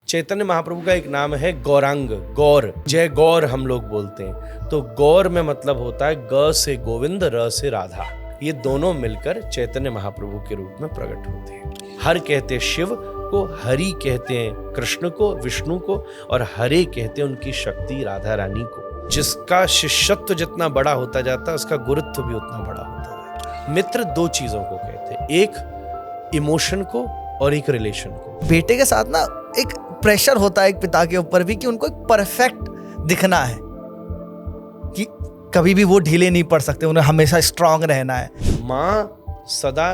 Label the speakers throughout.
Speaker 1: चैतन्य महाप्रभु का एक नाम है गौरांग, गौर, जय गौर हम लोग बोलते हैं। तो गौर में मतलब होता है ग से गोविंद, र से राधा। ये दोनों मिलकर चैतन्य महाप्रभु के रूप में प्रकट होते हैं। हर कहते हैं शिव को, हरि कहते हैं कृष्ण को, विष्णु को, और हरे कहते हैं उनकी शक्ति राधा रानी को। जिसका शिष्यत्व जितना बड़ा होता जाता है उसका गुरुत्व भी उतना बड़ा होता है। मित्र दो चीजों को कहते हैं, एक इमोशन को और एक रिलेशन को।
Speaker 2: बेटे के साथ ना एक प्रेशर होता है एक पिता के ऊपर भी कि उनको एक परफेक्ट दिखना है, कि कभी भी वो ढीले नहीं पड़ सकते, उन्हें हमेशा स्ट्रांग रहना है।
Speaker 1: माँ सदा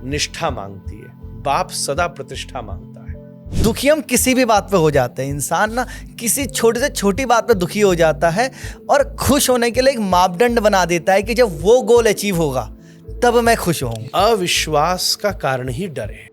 Speaker 1: निष्ठा मांगती है, बाप सदा प्रतिष्ठा मांगता है।
Speaker 2: दुखी हम किसी भी बात पे हो जाते हैं। इंसान ना किसी छोटी से छोटी बात पे दुखी हो जाता है और खुश होने के लिए एक मापदंड बना देता है कि जब वो गोल अचीव होगा तब मैं खुश होऊंगा।
Speaker 1: अविश्वास का कारण ही डर है।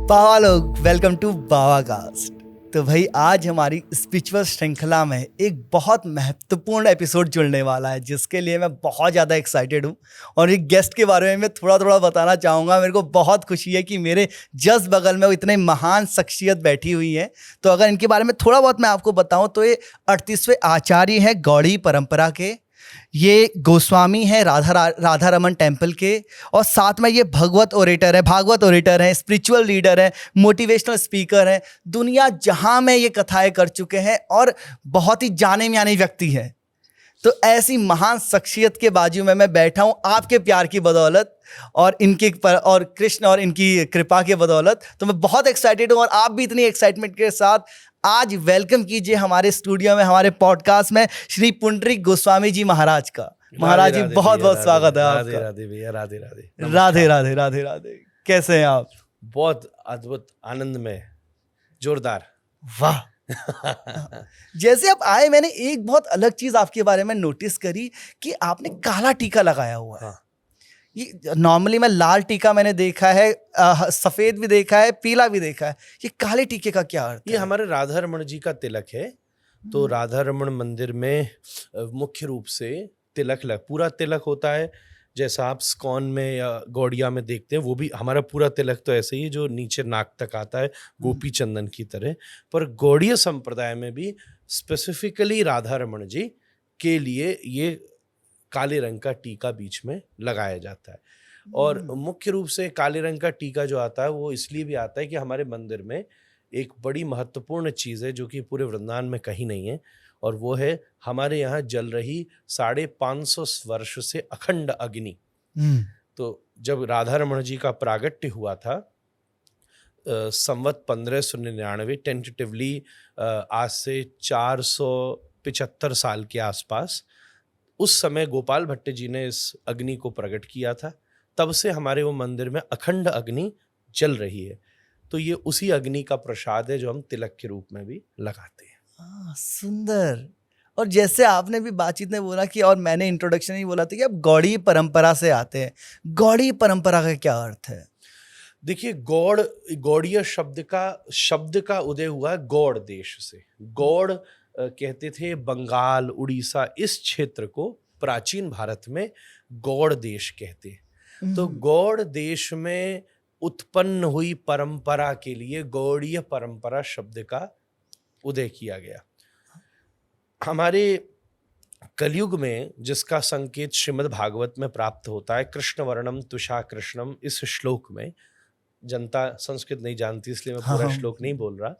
Speaker 2: बाबा लोग, वेलकम टू बाबा कास्ट। तो भाई आज हमारी स्पिरिचुअल श्रृंखला में एक बहुत महत्वपूर्ण एपिसोड जुड़ने वाला है, जिसके लिए मैं बहुत ज़्यादा एक्साइटेड हूँ। और एक गेस्ट के बारे में मैं थोड़ा बताना चाहूँगा। मेरे को बहुत खुशी है कि मेरे जस्ट बगल में वो इतने महान शख्सियत बैठी हुई है। तो अगर इनके बारे में थोड़ा बहुत मैं आपको बताऊँ तो ये 38वें आचार्य हैं गौड़ी परंपरा के, ये गोस्वामी हैं राधा रमन टेम्पल के, और साथ में ये भागवत ओरेटर हैं, स्पिरिचुअल लीडर हैं, मोटिवेशनल स्पीकर हैं। दुनिया जहां में ये कथाएं कर चुके हैं और बहुत ही जाने माने व्यक्ति हैं। तो ऐसी महान शख्सियत के बाजू में मैं बैठा हूँ आपके प्यार की बदौलत और और कृष्ण और इनकी कृपा की बदौलत। तो मैं बहुत एक्साइटेड हूँ और आप भी इतनी एक्साइटमेंट के साथ आज वेलकम कीजिए हमारे स्टूडियो में, हमारे पॉडकास्ट में श्री पुंडरीक गोस्वामी जी महाराज का। महाराज जी बहुत बहुत स्वागत है आपका।
Speaker 1: राधे भैया, राधे राधे।
Speaker 2: राधे राधे राधे राधे। कैसे हैं आप?
Speaker 1: बहुत अद्भुत, आनंद में, जोरदार।
Speaker 2: वाह। जैसे आप आए मैंने एक बहुत अलग चीज आपके बारे में नोटिस करी कि आपने काला टीका लगाया हुआ है।
Speaker 1: हाँ।
Speaker 2: ये नॉर्मली मैं लाल टीका मैंने देखा है, सफेद भी देखा है, पीला भी देखा है। ये काले टीके का क्या अर्थ है?
Speaker 1: ये हमारे राधा रमन जी का तिलक है। तो राधा रमन मंदिर में मुख्य रूप से पूरा तिलक होता है। जैसा आप स्कॉन में या गौड़िया में देखते हैं, वो भी हमारा पूरा तिलक तो ऐसे ही जो नीचे नाक तक आता है, गोपी चंदन की तरह। पर गौड़ीय संप्रदाय में भी स्पेसिफिकली राधा रमन जी के लिए ये काले रंग का टीका बीच में लगाया जाता है। और मुख्य रूप से काले रंग का टीका जो आता है वो इसलिए भी आता है कि हमारे मंदिर में एक बड़ी महत्वपूर्ण चीज़ है जो कि पूरे वृंदावन में कहीं नहीं है, और वो है हमारे यहाँ जल रही 550 वर्ष से अखंड अग्नि। तो जब राधा रमन जी का प्रागट्य हुआ था संवत 1599, टेंटेटिवली आज से 475 साल के आसपास, उस समय गोपाल भट्ट जी ने इस अग्नि को प्रकट किया था। तब से हमारे वो मंदिर में अखंड अग्नि जल रही है। तो ये उसी अग्नि का प्रसाद है जो हम तिलक के रूप में भी लगाते हैं।
Speaker 2: सुंदर। और जैसे आपने भी बातचीत में बोला कि, और मैंने इंट्रोडक्शन ही बोला था कि आप गौड़ी परंपरा से आते हैं। गौड़ी परंपरा का क्या अर्थ है?
Speaker 1: देखिए, गौड़ीय शब्द का उदय हुआ है गौड़ देश से। गौड़ कहते थे बंगाल, उड़ीसा, इस क्षेत्र को प्राचीन भारत में गौड़ देश कहते हैं। तो गौड़ देश में उत्पन्न हुई परंपरा के लिए गौड़ीय परंपरा शब्द का उदय किया गया। हमारे कलयुग में जिसका संकेत श्रीमद् भागवत में प्राप्त होता है, कृष्ण वर्णम तुषा कृष्णम, इस श्लोक में, जनता संस्कृत नहीं जानती इसलिए मैं पूरा श्लोक नहीं बोल रहा,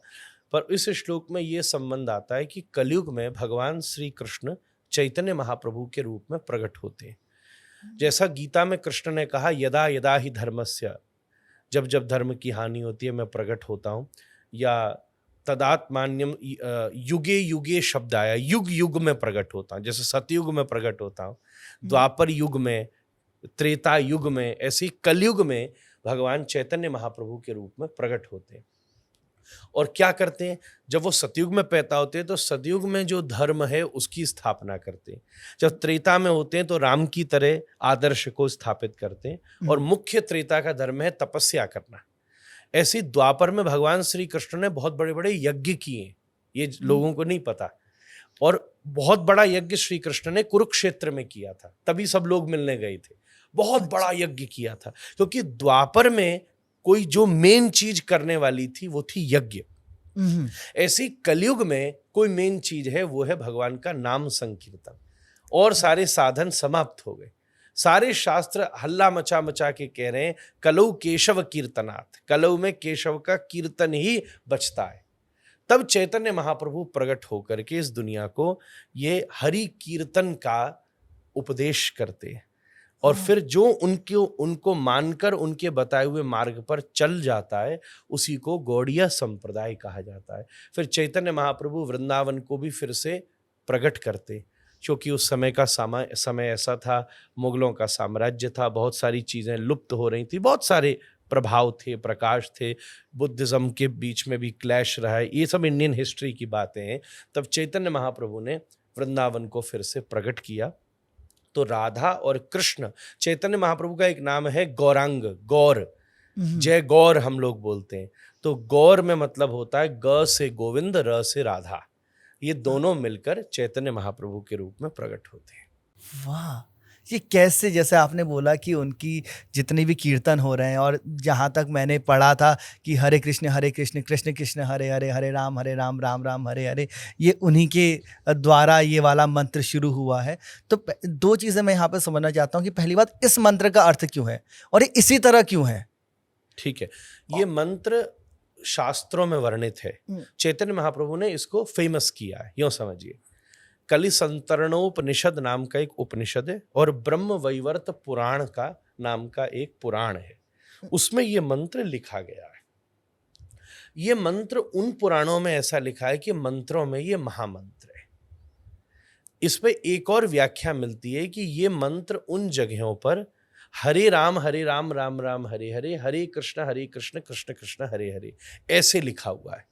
Speaker 1: पर इस श्लोक में ये संबंध आता है कि कलयुग में भगवान श्री कृष्ण चैतन्य महाप्रभु के रूप में प्रकट होते हैं। जैसा गीता में कृष्ण ने कहा, यदा यदा ही धर्मस्य, जब जब धर्म की हानि होती है मैं प्रकट होता हूँ, या तदात्मान्यम, युगे युगे शब्द आया, युग युग में प्रकट होता हूँ। जैसे सतयुग में प्रकट होता हूँ, द्वापर युग में, त्रेता युग में, ऐसे ही कलयुग में भगवान चैतन्य महाप्रभु के रूप में प्रकट होते हैं। और क्या करते हैं? जब वो सतयुग में पैदा होते हैं तो सतयुग में जो धर्म है उसकी स्थापना करते हैं। जब त्रेता में होते हैं तो राम की तरह आदर्श को स्थापित करते हैं, और मुख्य त्रेता का धर्म है तपस्या करना। ऐसे द्वापर में भगवान श्री कृष्ण ने बहुत बड़े बड़े यज्ञ किए, ये लोगों को नहीं पता। और बहुत बड़ा यज्ञ श्री कृष्ण ने कुरुक्षेत्र में किया था, तभी सब लोग मिलने गए थे। बहुत बड़ा यज्ञ किया था, क्योंकि द्वापर में कोई जो मेन चीज करने वाली थी वो थी यज्ञ।
Speaker 2: हम्म,
Speaker 1: ऐसी कलयुग में कोई मेन चीज है, वो है भगवान का नाम संकीर्तन। और सारे साधन समाप्त हो गए। सारे शास्त्र हल्ला मचा मचा के कह रहे हैं कलौ केशव कीर्तनात्, कलौ में केशव का कीर्तन ही बचता है। तब चैतन्य महाप्रभु प्रकट होकर के इस दुनिया को ये हरि कीर्तन का उपदेश करते हैं। और फिर जो उनको मानकर उनके बताए हुए मार्ग पर चल जाता है, उसी को गौड़ीय संप्रदाय कहा जाता है। फिर चैतन्य महाप्रभु वृंदावन को भी फिर से प्रकट करते, क्योंकि उस समय का समय ऐसा था, मुगलों का साम्राज्य था, बहुत सारी चीज़ें लुप्त हो रही थी, बहुत सारे प्रभाव थे, प्रकाश थे, बुद्धिज्म के बीच में भी क्लैश रहा है, ये सब इंडियन हिस्ट्री की बातें हैं। तब चैतन्य महाप्रभु ने वृंदावन को फिर से प्रकट किया। तो राधा और कृष्ण, चैतन्य महाप्रभु का एक नाम है गौरांग, गौर, जय गौर हम लोग बोलते हैं। तो गौर में मतलब होता है ग से गोविंद, र से राधा, ये दोनों मिलकर चैतन्य महाप्रभु के रूप में प्रकट होते हैं।
Speaker 2: वाह, ये कैसे, जैसे आपने बोला कि उनकी जितने भी कीर्तन हो रहे हैं, और जहाँ तक मैंने पढ़ा था कि हरे कृष्ण कृष्ण कृष्ण हरे हरे, हरे राम राम राम हरे हरे, ये उन्हीं के द्वारा ये वाला मंत्र शुरू हुआ है। तो दो चीज़ें मैं यहाँ पे समझना चाहता हूँ कि पहली बात, इस मंत्र का अर्थ क्यों है और ये इसी तरह क्यों है?
Speaker 1: ठीक है, ये मंत्र शास्त्रों में वर्णित है, चैतन्य महाप्रभु ने इसको फेमस किया है। यूँ समझिए, कलि संतरणोपनिषद नाम का एक उपनिषद है और ब्रह्म वैवर्त पुराण का नाम का एक पुराण है, उसमें ये मंत्र लिखा गया है। ये मंत्र उन पुराणों में ऐसा लिखा है कि मंत्रों में ये महामंत्र है। इसमें एक और व्याख्या मिलती है कि ये मंत्र उन जगहों पर हरे राम राम राम हरे हरे, हरे कृष्ण कृष्ण कृष्ण हरे हरे ऐसे लिखा हुआ है।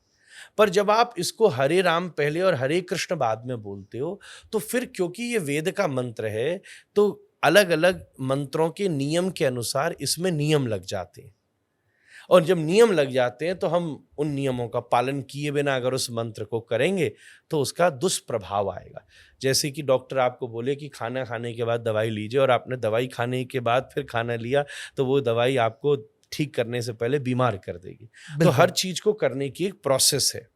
Speaker 1: पर जब आप इसको हरे राम पहले और हरे कृष्ण बाद में बोलते हो, तो फिर क्योंकि ये वेद का मंत्र है, तो अलग अलग मंत्रों के नियम के अनुसार इसमें नियम लग जाते हैं। और जब नियम लग जाते हैं तो हम उन नियमों का पालन किए बिना अगर उस मंत्र को करेंगे तो उसका दुष्प्रभाव आएगा। जैसे कि डॉक्टर आपको बोले कि खाना खाने के बाद दवाई लीजिए, और आपने दवाई खाने के बाद फिर खाना लिया, तो वो दवाई आपको ठीक करने से पहले बीमार कर देगी। तो हर चीज को करने की एक प्रोसेस है,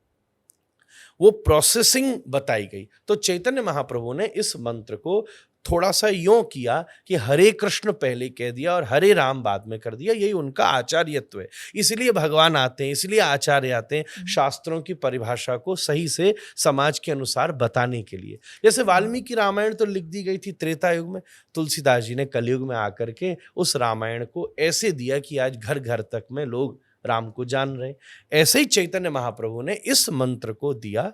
Speaker 1: वो प्रोसेसिंग बताई गई। तो चैतन्य महाप्रभु ने इस मंत्र को थोड़ा सा यूं किया कि हरे कृष्ण पहले कह दिया और हरे राम बाद में कर दिया। यही उनका आचार्यत्व है। इसलिए भगवान आते हैं, इसलिए आचार्य आते हैं, शास्त्रों की परिभाषा को सही से समाज के अनुसार बताने के लिए। जैसे वाल्मीकि रामायण तो लिख दी गई थी त्रेता युग में, तुलसीदास जी ने कलयुग में आकर के उस रामायण को ऐसे दिया कि आज घर घर तक में लोग राम को जान रहे। ऐसे ही चैतन्य महाप्रभु ने इस मंत्र को दिया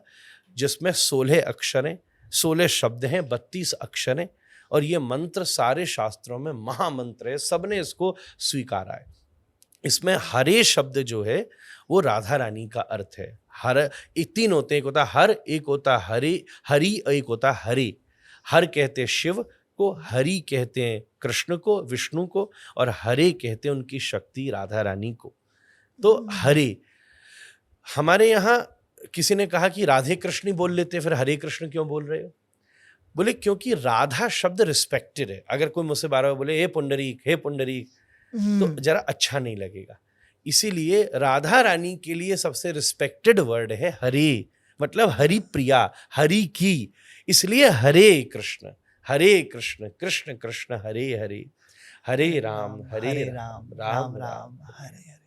Speaker 1: जिसमें 16 अक्षर हैं, 16 शब्द हैं, 32 अक्षर हैं, और ये मंत्र सारे शास्त्रों में महामंत्र है, सबने इसको स्वीकारा है। इसमें हरे शब्द जो है वो राधा रानी का अर्थ है। हर एक तीन होते हैं, एक होता हर, एक होता हरे, हरि, एक होता हरे। हर कहते शिव को, हरि कहते हैं कृष्ण को, विष्णु को, और हरे कहते हैं उनकी शक्ति राधा रानी को। तो हरे, हमारे यहाँ किसी ने कहा कि राधे कृष्ण ही बोल लेते, फिर हरे कृष्ण क्यों बोल रहे हो? बोले क्योंकि राधा शब्द रिस्पेक्टेड है। अगर कोई मुझसे बार बार बोले हे पुंडरीक, हे पुंडरीक, तो जरा अच्छा नहीं लगेगा। इसीलिए राधा रानी के लिए सबसे रिस्पेक्टेड वर्ड है हरे, मतलब हरि प्रिया, हरि की। इसलिए हरे कृष्ण कृष्ण कृष्ण हरे हरे, हरे राम राम राम
Speaker 2: हरे हरे।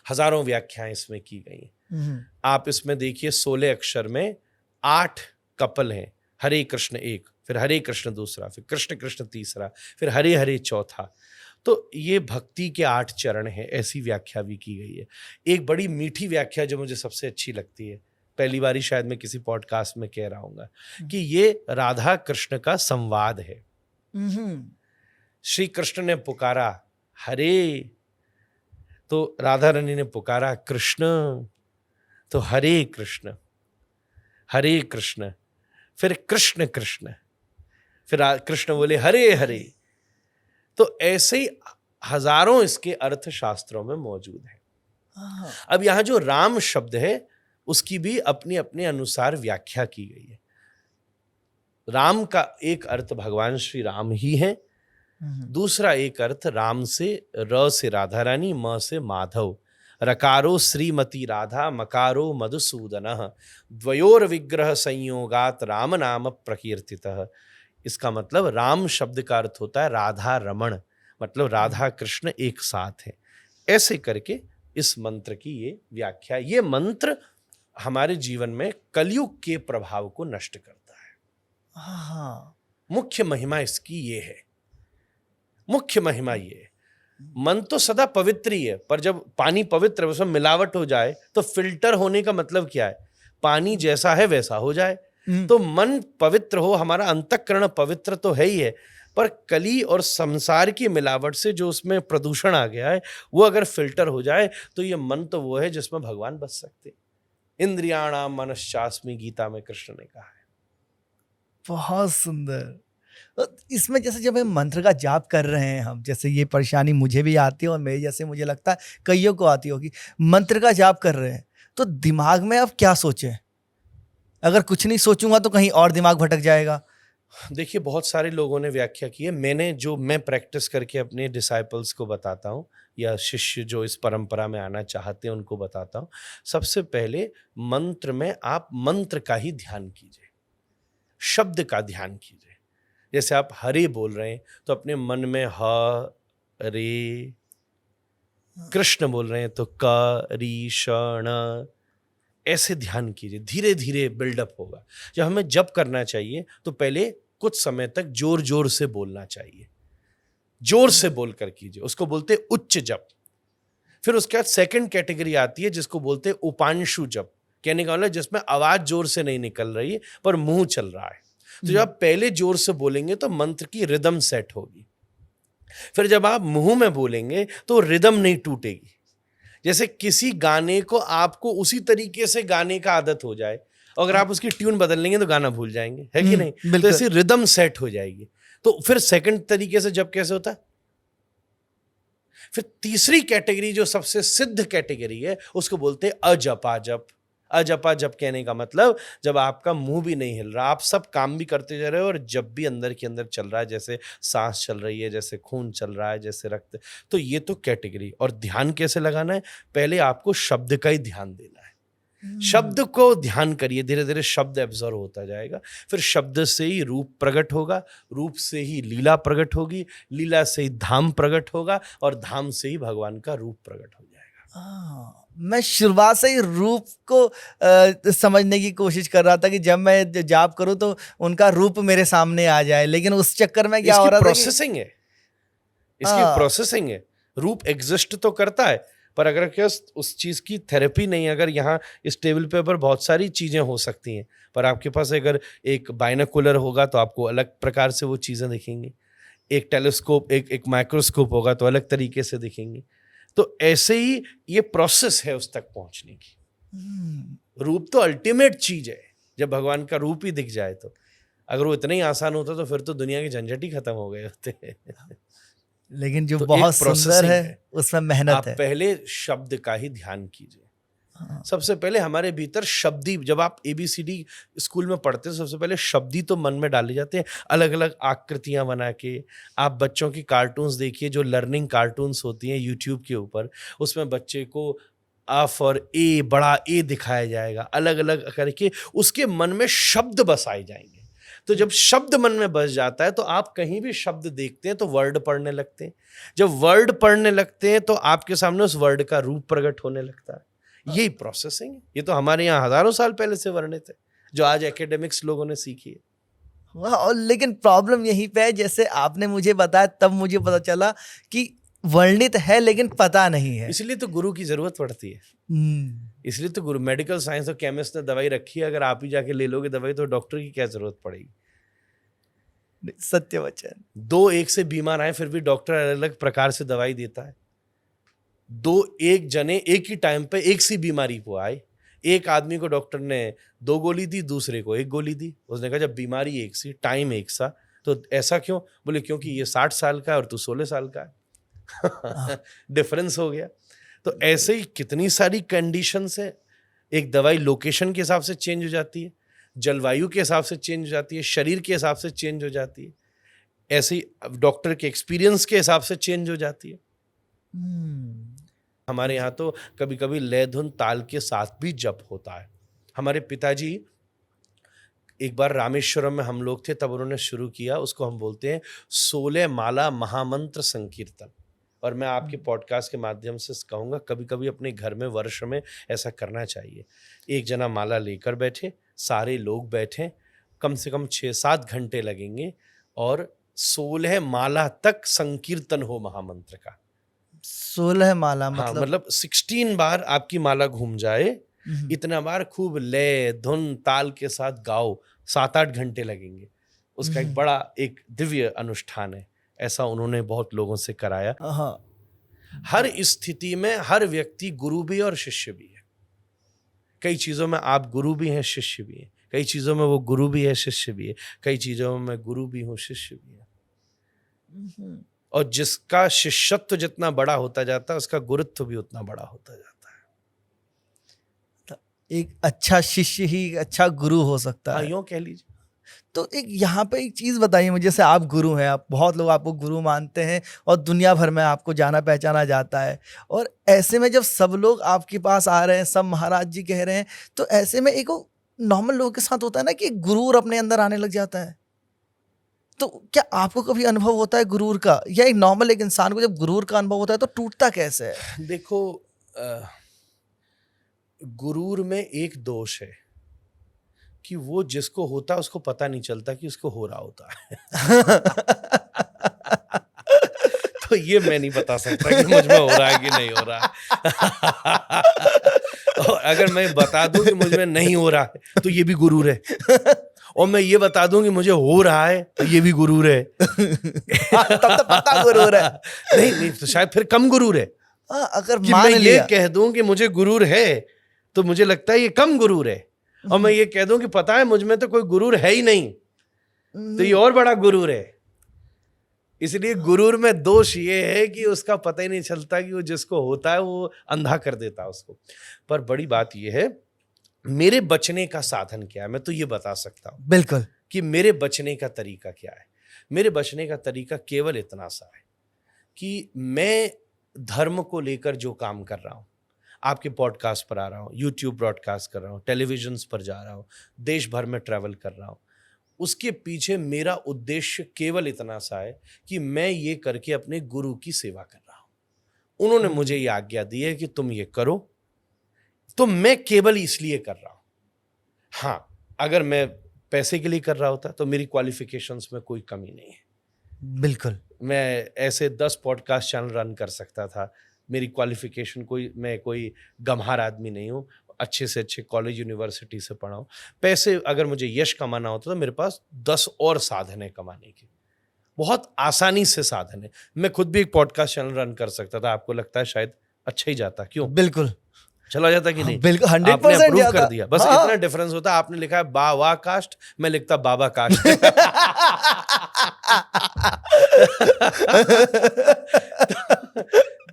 Speaker 1: हजारों व्याख्याएं इसमें की गई हैं। आप इसमें देखिए 16 अक्षर में 8 कपल हैं। हरे कृष्ण एक, फिर हरे कृष्ण दूसरा, फिर कृष्ण कृष्ण तीसरा, फिर हरे हरे चौथा। तो ये भक्ति के 8 चरण हैं, ऐसी व्याख्या भी की गई है। एक बड़ी मीठी व्याख्या जो मुझे सबसे अच्छी लगती है, पहली बारी शायद मैं किसी पॉडकास्ट में कह रहा हूँ कि ये राधा कृष्ण का संवाद है। श्री कृष्ण ने पुकारा हरे, तो राधा रानी ने पुकारा कृष्ण, तो हरे कृष्ण, फिर कृष्ण कृष्ण, फिर कृष्ण बोले हरे हरे। तो ऐसे ही हजारों इसके अर्थ शास्त्रों में मौजूद है। अब यहाँ जो राम शब्द है उसकी भी अपनी अपने अनुसार व्याख्या की गई है। राम का एक अर्थ भगवान श्री राम ही है, दूसरा एक अर्थ राम से, र से राधा रानी, म से माधव, रकारो श्रीमती राधा, मकारो मधुसूदनः, द्वयोर विग्रह संयोगात राम नाम प्रकीर्तितः। इसका मतलब राम शब्द का अर्थ होता है राधा रमण, मतलब राधा कृष्ण एक साथ है। ऐसे करके इस मंत्र की ये व्याख्या, ये मंत्र हमारे जीवन में कलयुग के प्रभाव को नष्ट करता है।
Speaker 2: हाँ,
Speaker 1: मुख्य महिमा इसकी ये है, मुख्य महिमा ये है। मन तो सदा पवित्र ही है, पर जब पानी पवित्र है उसमें मिलावट हो जाए तो फिल्टर होने का मतलब क्या है? पानी जैसा है वैसा हो जाए। तो मन पवित्र हो, हमारा अंतःकरण पवित्र तो है ही है, पर कली और संसार की मिलावट से जो उसमें प्रदूषण आ गया है वो अगर फिल्टर हो जाए तो ये मन तो वो है जिसमें भगवान बस सकते। इंद्रियाणाम मनश्चास्मि, गीता में कृष्ण ने कहा है।
Speaker 2: बहुत सुंदर। इसमें जैसे जब हम मंत्र का जाप कर रहे हैं, हम जैसे ये परेशानी मुझे भी आती है और मेरे जैसे मुझे लगता है कईयों को आती होगी, मंत्र का जाप कर रहे हैं तो दिमाग में अब क्या सोचें? अगर कुछ नहीं सोचूंगा तो कहीं और दिमाग भटक जाएगा।
Speaker 1: देखिए, बहुत सारे लोगों ने व्याख्या की है। मैं प्रैक्टिस करके अपने डिसाइपल्स को बताता हूँ, या शिष्य जो इस परंपरा में आना चाहते हैं उनको बताता हूँ। सबसे पहले मंत्र में आप मंत्र का ही ध्यान कीजिए, शब्द का ध्यान कीजिए। जैसे आप हरे बोल रहे हैं तो अपने मन में ह रे, कृष्ण बोल रहे हैं तो क री श ण, ऐसे ध्यान कीजिए। धीरे धीरे बिल्डअप होगा। जब हमें जप करना चाहिए तो पहले कुछ समय तक जोर जोर से बोलना चाहिए, जोर से बोलकर कीजिए, उसको बोलते उच्च जप। फिर उसके बाद सेकंड कैटेगरी आती है जिसको बोलते उपांशु जप, कहने का मतलब जिसमें आवाज जोर से नहीं निकल रही है पर मुंह चल रहा है। तो जब आप पहले जोर से बोलेंगे तो मंत्र की रिदम सेट होगी। फिर जब आप मुंह में बोलेंगे तो रिदम नहीं टूटेगी। जैसे किसी गाने को आपको उसी तरीके से गाने का आदत हो जाए, अगर आप उसकी ट्यून बदल लेंगे तो गाना भूल जाएंगे, है कि नहीं? तो ऐसी रिदम सेट हो जाएगी। तो फिर सेकंड तरीके से जब कैसे होता है? फिर तीसरी कैटेगरी जो सबसे सिद्ध कैटेगरी है उसको बोलते हैं अजपा जप। अजपा जप कहने का मतलब जब आपका मुंह भी नहीं हिल रहा, आप सब काम भी करते जा रहे हो और जब भी अंदर के अंदर चल रहा है, जैसे सांस चल रही है, जैसे खून चल रहा है, जैसे रक्त। तो ये तो कैटेगरी। और ध्यान कैसे लगाना है? पहले आपको शब्द का ही ध्यान देना है। शब्द को ध्यान करिए, धीरे धीरे शब्द एब्जॉर्व होता जाएगा। फिर शब्द से ही रूप प्रकट होगा, रूप से ही लीला प्रकट होगी, लीला से ही धाम प्रकट होगा और धाम से ही भगवान का रूप प्रकट हो जाएगा।
Speaker 2: मैं शुरुआत से ही रूप को समझने की कोशिश कर रहा था कि जब मैं जाप करूं तो उनका रूप मेरे सामने आ जाए, लेकिन उस चक्कर में क्या हो रहा था?
Speaker 1: प्रोसेसिंग है, इसकी प्रोसेसिंग है। रूप एग्जिस्ट तो करता है, पर अगर क्या उस चीज की थेरेपी नहीं, अगर यहाँ इस टेबल पे पर बहुत सारी चीजें हो सकती हैं, पर आपके पास अगर एक बाइनोकुलर होगा तो आपको अलग प्रकार से वो चीजें दिखेंगी, एक टेलीस्कोप, एक माइक्रोस्कोप होगा तो अलग तरीके से दिखेंगी। तो ऐसे ही ये प्रोसेस है उस तक पहुंचने की। रूप तो अल्टीमेट चीज है। जब भगवान का रूप ही दिख जाए तो, अगर वो इतना ही आसान होता तो फिर तो दुनिया के झंझट ही खत्म हो गए होते।
Speaker 2: लेकिन जो तो बहुत सुंदर है उसमें मेहनत
Speaker 1: आप
Speaker 2: है।
Speaker 1: पहले शब्द का ही ध्यान कीजिए। सबसे पहले हमारे भीतर शब्दी, जब आप ABCD स्कूल में पढ़ते हैं सबसे पहले शब्दी तो मन में डाले जाते हैं, अलग अलग आकृतियां बना के। आप बच्चों की कार्टून्स देखिए, जो लर्निंग कार्टून्स होती हैं यूट्यूब के ऊपर, उसमें बच्चे को अ फॉर ए, बड़ा ए दिखाया जाएगा, अलग अलग करके उसके मन में शब्द बसाए जाएंगे। तो जब शब्द मन में बस जाता है तो आप कहीं भी शब्द देखते हैं तो वर्ड पढ़ने लगते हैं। जब वर्ड पढ़ने लगते हैं तो आपके सामने उस वर्ड का रूप प्रकट होने लगता है। यही प्रोसेसिंग है। ये तो हमारे यहाँ हजारों साल पहले से वर्णित है, जो आज एकेडमिक्स लोगों ने सीखी है।
Speaker 2: वाह। और लेकिन प्रॉब्लम यहीं पे है, जैसे आपने मुझे बताया तब मुझे पता चला कि वर्णित है लेकिन पता नहीं है।
Speaker 1: इसलिए तो गुरु की जरूरत पड़ती है। इसलिए तो गुरु, मेडिकल साइंस और केमिस्ट ने दवाई रखी है, अगर आप ही जाके ले लोगे दवाई तो डॉक्टर की क्या जरूरत पड़ेगी?
Speaker 2: सत्य वचन।
Speaker 1: दो एक से बीमार आए फिर भी डॉक्टर अलग अलग प्रकार से दवाई देता है। एक जने एक ही टाइम पे एक सी बीमारी को आए, एक आदमी को डॉक्टर ने 2 गोली दी, दूसरे को 1 गोली दी। उसने कहा जब बीमारी एक सी, टाइम एक सा, तो ऐसा क्यों? बोले क्योंकि ये 60 साल का है और तू 16 साल का है। डिफरेंस हो गया। तो ऐसे ही कितनी सारी कंडीशंस है। एक दवाई लोकेशन के हिसाब से चेंज हो जाती है, जलवायु के हिसाब से चेंज हो जाती है, शरीर के हिसाब से चेंज हो जाती है। ऐसे ही डॉक्टर के एक्सपीरियंस के हिसाब से चेंज हो जाती है। हमारे यहाँ तो कभी कभी लय धुन ताल के साथ भी जप होता है। हमारे पिताजी एक बार रामेश्वरम में हम लोग थे, तब उन्होंने शुरू किया, उसको हम बोलते हैं 16 माला महामंत्र संकीर्तन। और मैं आपके पॉडकास्ट के माध्यम से कहूँगा कभी कभी अपने घर में वर्ष में ऐसा करना चाहिए। एक जना माला लेकर बैठे, सारे लोग बैठे, कम से कम 6-7 घंटे लगेंगे और 16 माला तक संकीर्तन हो महामंत्र का।
Speaker 2: 16 माला
Speaker 1: हाँ,
Speaker 2: मतलब
Speaker 1: मतलब 16 बार आपकी माला घूम जाए, इतना बार खूब लय धुन ताल के साथ गाओ, 7-8 घंटे लगेंगे। उसका एक बड़ा एक दिव्य अनुष्ठान है। ऐसा उन्होंने बहुत लोगों से कराया।
Speaker 2: हाँ,
Speaker 1: हर स्थिति में हर व्यक्ति गुरु भी और शिष्य भी है। कई चीजों में आप गुरु भी हैं, शिष्य भी हैं। कई चीजों में वो गुरु भी है, शिष्य भी है। कई चीजों में मैं गुरु भी हूँ, शिष्य भी है। और जिसका शिष्यत्व जितना बड़ा होता जाता है, उसका गुरुत्व भी उतना बड़ा होता जाता है।
Speaker 2: एक अच्छा शिष्य ही एक अच्छा गुरु हो सकता
Speaker 1: हाँ,
Speaker 2: है।
Speaker 1: यूं कह लीजिए।
Speaker 2: तो एक यहाँ पे एक चीज बताइए मुझे, जैसे आप गुरु हैं, आप बहुत लोग आपको गुरु मानते हैं और दुनिया भर में आपको जाना पहचाना जाता है, और ऐसे में जब सब लोग आपके पास आ रहे हैं, सब महाराज जी कह रहे हैं, तो ऐसे में एक नॉर्मल लोगों के साथ होता है ना कि एक गुरूर अपने अंदर आने लग जाता है। तो क्या आपको कभी अनुभव होता है गुरूर का, या एक नॉर्मल एक इंसान को जब गुरूर का अनुभव होता है तो टूटता कैसे है?
Speaker 1: देखो, गुरूर में एक दोष है कि वो जिसको होता है उसको पता नहीं चलता कि उसको हो रहा होता है। तो ये मैं नहीं बता सकता कि मुझ में हो रहा है कि नहीं हो रहा है। और अगर मैं बता दूं कि मुझ में नहीं हो रहा है तो ये भी गुरूर है, और मैं ये बता दूं कि मुझे हो रहा है तो ये भी गुरूर है।
Speaker 2: तब तो पक्का गुरूर है।
Speaker 1: नहीं तो शायद फिर कम गुरूर है।
Speaker 2: अगर
Speaker 1: कि
Speaker 2: मान
Speaker 1: मैं ये
Speaker 2: लिया
Speaker 1: कह दूं कि मुझे गुरूर है तो मुझे लगता है ये कम गुरूर है, और मैं ये कह दूं कि पता है मुझ में तो कोई गुरूर है ही नहीं, तो ये और बड़ा गुरूर है। इसलिए गुरूर में दोष ये है कि उसका पता ही नहीं चलता कि वो जिसको होता है वो अंधा कर देता है उसको। पर बड़ी बात ये है, मेरे बचने का साधन क्या है, मैं तो ये बता सकता हूं
Speaker 2: बिल्कुल
Speaker 1: कि मेरे बचने का तरीका क्या है। मेरे बचने का तरीका केवल इतना सा है कि मैं धर्म को लेकर जो काम कर रहा हूं, आपके पॉडकास्ट पर आ रहा हूं, यूट्यूब ब्रॉडकास्ट कर रहा हूं, टेलीविजन पर जा रहा हूं, देश भर में ट्रैवल कर रहा हूं, उसके पीछे मेरा उद्देश्य केवल इतना सा है कि मैं ये करके अपने गुरु की सेवा कर रहा हूं। उन्होंने मुझे ये आज्ञा दी है कि तुम ये करो, तो मैं केवल इसलिए कर रहा हूं। हाँ, अगर मैं पैसे के लिए कर रहा होता तो मेरी क्वालिफिकेशंस में कोई कमी नहीं है।
Speaker 2: बिल्कुल।
Speaker 1: मैं ऐसे 10 पॉडकास्ट चैनल रन कर सकता था। मेरी क्वालिफिकेशन मैं कोई गंवार आदमी नहीं हूँ। अच्छे से अच्छे कॉलेज यूनिवर्सिटी से पढ़ा हूँ। पैसे अगर मुझे यश कमाना होता तो मेरे पास 10 और साधन है कमाने के, बहुत आसानी से साधन है। मैं खुद भी एक पॉडकास्ट चैनल रन कर सकता था। आपको लगता है शायद अच्छा ही जाता, क्यों?
Speaker 2: बिल्कुल
Speaker 1: चला जाता कि
Speaker 2: हाँ,
Speaker 1: नहीं?
Speaker 2: बिल्कुल 100%
Speaker 1: आपने अप्रूव कर
Speaker 2: जाता।
Speaker 1: दिया, बस
Speaker 2: हाँ।
Speaker 1: इतना डिफरेंस होता है। आपने लिखा है बावा कास्ट, मैं लिखता बाबा कास्ट।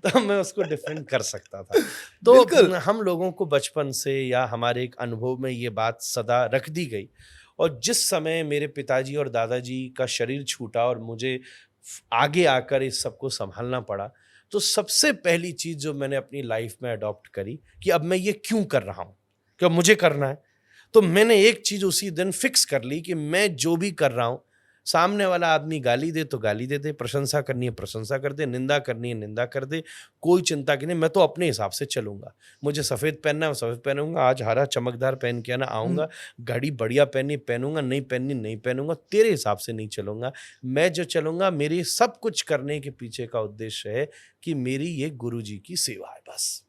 Speaker 1: तो मैं उसको डिफेंड कर सकता था। तो हम लोगों को बचपन से या हमारे एक अनुभव में ये बात सदा रख दी गई, और जिस समय मेरे पिताजी और दादाजी का शरीर छूटा और मुझे आगे आकर इस सबको संभालना पड़ा, तो सबसे पहली चीज जो मैंने अपनी लाइफ में अडॉप्ट करी कि अब मैं ये क्यों कर रहा हूं, कि अब मुझे करना है। तो मैंने एक चीज उसी दिन फिक्स कर ली कि मैं जो भी कर रहा हूं, सामने वाला आदमी गाली दे तो गाली दे, प्रशंसा करनी है प्रशंसा कर दे, निंदा करनी है निंदा कर दे, कोई चिंता की नहीं। मैं तो अपने हिसाब से चलूंगा। मुझे सफेद पहनना है सफेद पहनूंगा, आज हरा चमकदार पहन के आना आऊंगा, घड़ी बढ़िया पहननी पहनूंगा, नहीं पहननी नहीं पहनूंगा, तेरे हिसाब से नहीं चलूंगा। मैं जो चलूंगा, मेरी सब कुछ करने के पीछे का उद्देश्य है कि मेरी ये गुरु जी की सेवा है बस।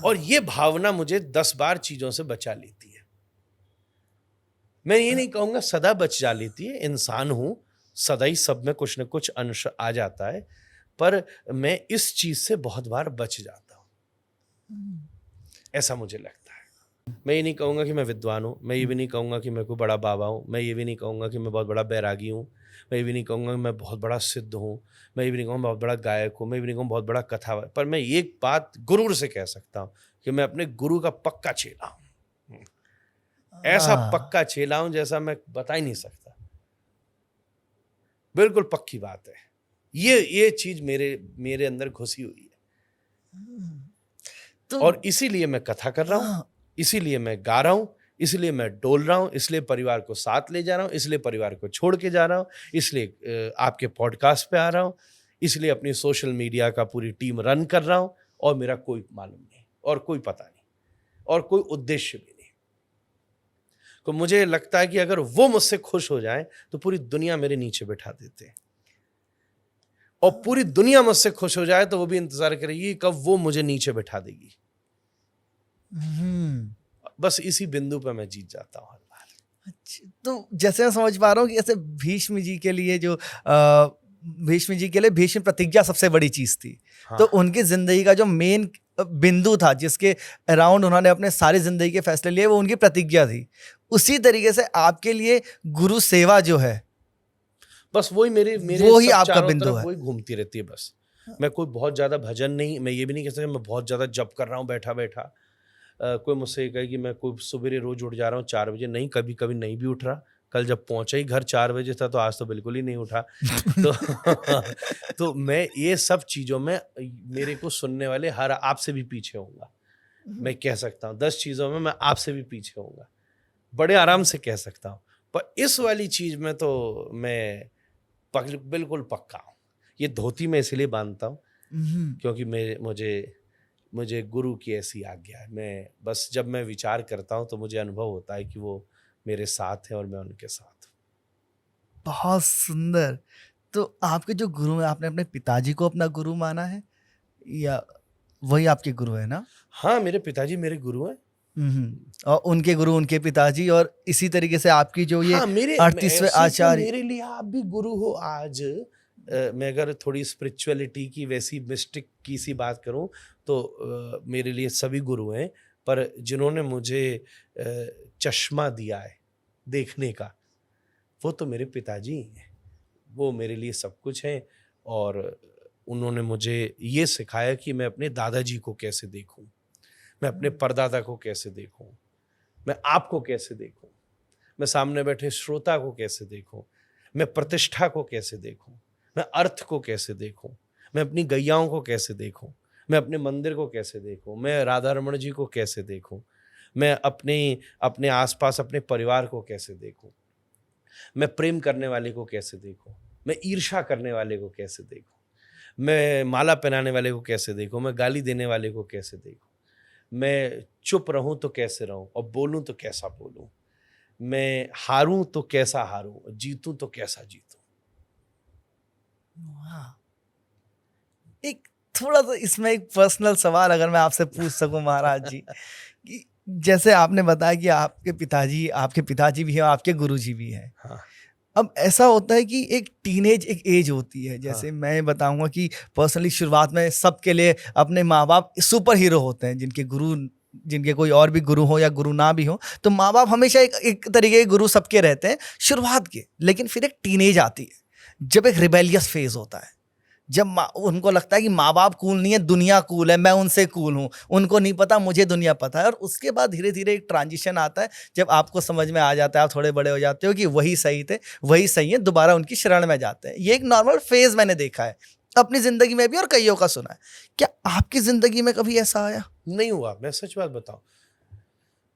Speaker 1: और ये भावना मुझे 10 बार चीजों से बचा लेती है। मैं ये नहीं कहूंगा सदा बच जा लेती है, इंसान हूं, सदा ही सब में कुछ न कुछ अंश आ जाता है, पर मैं इस चीज से बहुत बार बच जाता हूं, ऐसा मुझे लगता है। मैं ये नहीं कहूंगा कि मैं विद्वान हूं, मैं ये भी नहीं कहूंगा कि मैं कोई बड़ा बाबा हूं, मैं ये भी नहीं कहूंगा कि मैं बहुत बड़ा बैरागी हूं, मैं ये भी नहीं कहूंगा कि मैं बहुत बड़ा सिद्ध हूं, मैं ये भी नहीं कहूंगा बहुत बड़ा गायक हूं, मैं ये भी नहीं कहूंगा बहुत बड़ा कथा। पर मैं एक बात गुरूर से कह सकता हूं कि मैं अपने गुरु का पक्का चेला हूं। ऐसा पक्का चेला हूं जैसा मैं बता ही नहीं सकता। बिल्कुल पक्की बात है। ये चीज मेरे अंदर घुसी हुई है।
Speaker 2: तो
Speaker 1: और इसीलिए मैं कथा कर रहा हूँ,
Speaker 2: हाँ,
Speaker 1: इसीलिए मैं गा रहा हूँ, इसलिए मैं डोल रहा हूँ, इसलिए परिवार को साथ ले जा रहा हूँ, इसलिए परिवार को छोड़ के जा रहा हूँ, इसलिए आपके पॉडकास्ट पे आ रहा हूँ, इसलिए अपनी सोशल मीडिया का पूरी टीम रन कर रहा हूँ, और मेरा कोई मालूम नहीं और कोई पता नहीं और कोई उद्देश्य भी नहीं। तो मुझे लगता है कि अगर वो मुझसे खुश हो जाए तो पूरी दुनिया मेरे नीचे बैठा देते हैं, और पूरी दुनिया मुझसे खुश हो जाए तो वो भी इंतजार करेगी कब वो मुझे नीचे बैठा देगी। बस इसी बिंदु पे मैं जीत जाता हूँ हर बार।
Speaker 2: अच्छा, तो जैसे मैं समझ पा रहा हूँ कि जैसे भीष्म जी के लिए भीष्म जी के लिए भीष्म प्रतिज्ञा सबसे बड़ी चीज थी।
Speaker 1: हाँ।
Speaker 2: तो उनकी जिंदगी का जो मेन बिंदु था जिसके अराउंड उन्होंने अपने सारी जिंदगी के फैसले लिए, वो उनकी प्रतिज्ञा थी। उसी तरीके से आपके लिए गुरु सेवा जो है,
Speaker 1: बस वही मेरे मेरे
Speaker 2: वो ही
Speaker 1: सब
Speaker 2: आपका
Speaker 1: चारों
Speaker 2: बिंदु
Speaker 1: तरफ
Speaker 2: है।
Speaker 1: वही घूमती रहती है बस। मैं कोई बहुत ज्यादा भजन नहीं, मैं ये भी नहीं कह सकता मैं बहुत ज्यादा जप कर रहा हूँ बैठा बैठा। कोई मुझसे ये कहे कि मैं कोई सवेरे रोज उठ जा रहा हूँ 4 बजे, नहीं, कभी कभी नहीं भी उठ रहा। कल जब पहुंचा ही घर 4 बजे था, तो आज तो बिल्कुल ही नहीं उठा। तो तो मैं ये सब चीजों में, मेरे को सुनने वाले हर आपसे भी पीछे होऊंगा, मैं कह सकता हूँ। 10 चीजों में मैं आपसे भी पीछे होऊंगा, बड़े आराम से कह सकता हूँ। पर इस वाली चीज में तो मैं बिल्कुल पक्का हूँ। ये धोती मैं इसलिए बांधता हूँ क्योंकि मुझे गुरु की ऐसी आज्ञा है। मैं बस जब मैं विचार करता हूँ तो मुझे अनुभव होता है कि वो मेरे साथ है और मैं उनके साथ हूँ।
Speaker 2: बहुत सुंदर। तो आपके जो गुरु हैं, आपने अपने पिताजी को अपना गुरु माना है या वही आपके गुरु है ना?
Speaker 1: हाँ, मेरे पिताजी मेरे गुरु हैं।
Speaker 2: और उनके गुरु उनके पिताजी, और इसी तरीके से आपकी जो ये
Speaker 1: हाँ, मेरे
Speaker 2: 38वें
Speaker 1: ऐसे तो
Speaker 2: आचार्य।
Speaker 1: मेरे लिए आप भी गुरु हो आज। मैं अगर थोड़ी स्पिरिचुअलिटी की वैसी मिस्टिक की सी बात करूं तो मेरे लिए सभी गुरु हैं, पर जिन्होंने मुझे चश्मा दिया है देखने का, वो तो मेरे पिताजी ही हैं। वो मेरे लिए सब कुछ हैं, और उन्होंने मुझे ये सिखाया कि मैं अपने दादाजी को कैसे देखूं, मैं अपने परदादा को कैसे देखूं, मैं आपको कैसे देखूं, मैं सामने बैठे श्रोता को कैसे देखूं, मैं प्रतिष्ठा को कैसे देखूं, मैं अर्थ को कैसे देखूं, मैं अपनी गैयाओं को कैसे देखूं, मैं अपने मंदिर को कैसे देखूं, मैं राधा रमण जी को कैसे देखूं, मैं अपने आसपास अपने परिवार को कैसे देखूं, मैं प्रेम करने वाले को कैसे देखूं, मैं ईर्ष्या करने वाले को कैसे देखूं, मैं माला पहनाने वाले को कैसे देखूं, मैं गाली देने वाले को कैसे देखूं, मैं चुप रहूं तो कैसे रहूं और बोलूं तो कैसा बोलूं, मैं हारूं तो कैसा हारूं, जीतूं तो कैसा जीतूं।
Speaker 2: वाह! एक थोड़ा सा इसमें एक पर्सनल सवाल अगर मैं आपसे पूछ सकूं महाराज जी, कि जैसे आपने बताया कि आपके पिताजी भी हैं, आपके गुरुजी भी हैं।
Speaker 1: हाँ,
Speaker 2: अब ऐसा होता है कि एक टीनेज एक एज होती है, जैसे
Speaker 1: हाँ,
Speaker 2: मैं बताऊंगा कि पर्सनली शुरुआत में सबके लिए अपने माँ बाप सुपर हीरो होते हैं, जिनके कोई और भी गुरु हो या गुरु ना भी हो, तो माँ बाप हमेशा एक तरीके के गुरु सबके रहते हैं शुरुआत के। लेकिन फिर एक टीनेज आती है जब एक रिबेलियस फेज होता है, जब उनको लगता है कि माँ बाप कूल नहीं है, दुनिया कूल है, मैं उनसे कूल हूँ, उनको नहीं पता, मुझे दुनिया पता है। और उसके बाद धीरे धीरे एक ट्रांजिशन आता है जब आपको समझ में आ जाता है, आप थोड़े बड़े हो जाते हो कि वही सही थे, वही सही है, दोबारा उनकी शरण में जाते हैं। ये एक नॉर्मल फेज मैंने देखा है अपनी जिंदगी में भी और कईयों का सुना है। क्या आपकी जिंदगी में कभी ऐसा आया?
Speaker 1: नहीं हुआ। मैं सच बात बताऊं,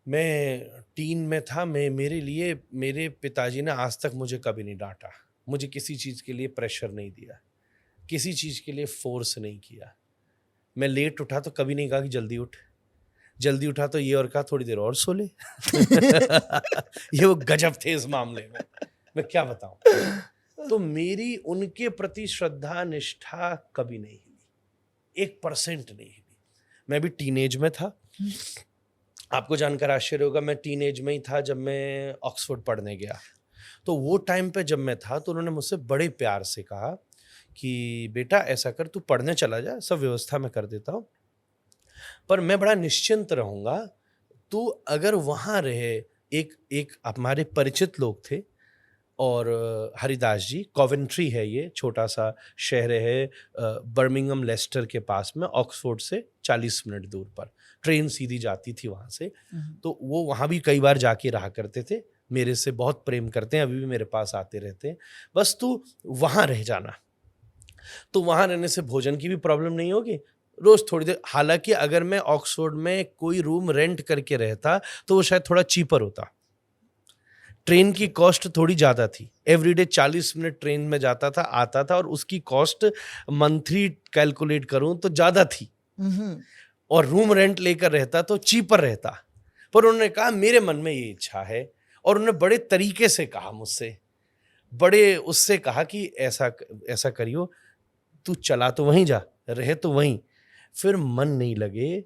Speaker 1: मैं टीन में था, मेरे लिए मेरे पिताजी ने आज तक मुझे कभी नहीं डांटा, मुझे किसी चीज के लिए प्रेशर नहीं दिया, किसी चीज के लिए फोर्स नहीं किया। मैं लेट उठा तो कभी नहीं कहा कि जल्दी उठ, जल्दी उठा तो ये और कहा थोड़ी देर और सो ले। ये वो गजब थे इस मामले में, मैं क्या बताऊं। तो मेरी उनके प्रति श्रद्धा निष्ठा कभी नहीं हिली, 1% नहीं हिली। मैं भी टीनेज में था। आपको जानकर आश्चर्य होगा, मैं टीनेज में ही था जब मैं ऑक्सफोर्ड पढ़ने गया। तो वो टाइम पे जब मैं था तो उन्होंने मुझसे बड़े प्यार से कहा कि बेटा ऐसा कर, तू पढ़ने चला जा, सब व्यवस्था मैं कर देता हूँ, पर मैं बड़ा निश्चिंत रहूँगा, तू अगर वहाँ रहे। एक हमारे परिचित लोग थे, और हरिदास जी, कॉवेंट्री है, ये छोटा सा शहर है बर्मिंघम लेस्टर के पास में, ऑक्सफोर्ड से 40 मिनट दूर पर ट्रेन सीधी जाती थी वहाँ से। तो वो वहाँ भी कई बार जाके रहा करते थे, मेरे से बहुत प्रेम करते हैं, अभी भी मेरे पास आते रहते हैं, बस तू वहाँ रह जाना। तो वहाँ रहने से भोजन की भी प्रॉब्लम नहीं होगी, रोज़ थोड़ी देर। हालाँकि अगर मैं ऑक्सफोर्ड में कोई रूम रेंट करके रहता तो वो शायद थोड़ा चीपर होता। ट्रेन की कॉस्ट थोड़ी ज़्यादा थी, एवरीडे 40 मिनट ट्रेन में जाता था, आता था, और उसकी कॉस्ट मंथली कैलकुलेट करूँ तो ज़्यादा थी, और रूम रेंट लेकर रहता तो चीपर रहता। पर उन्होंने कहा मेरे मन में ये इच्छा है, और उन्होंने बड़े तरीके से कहा मुझसे, बड़े उससे कहा कि ऐसा ऐसा करियो, तू चला तो वहीं जा, रहे तो वहीं, फिर मन नहीं लगे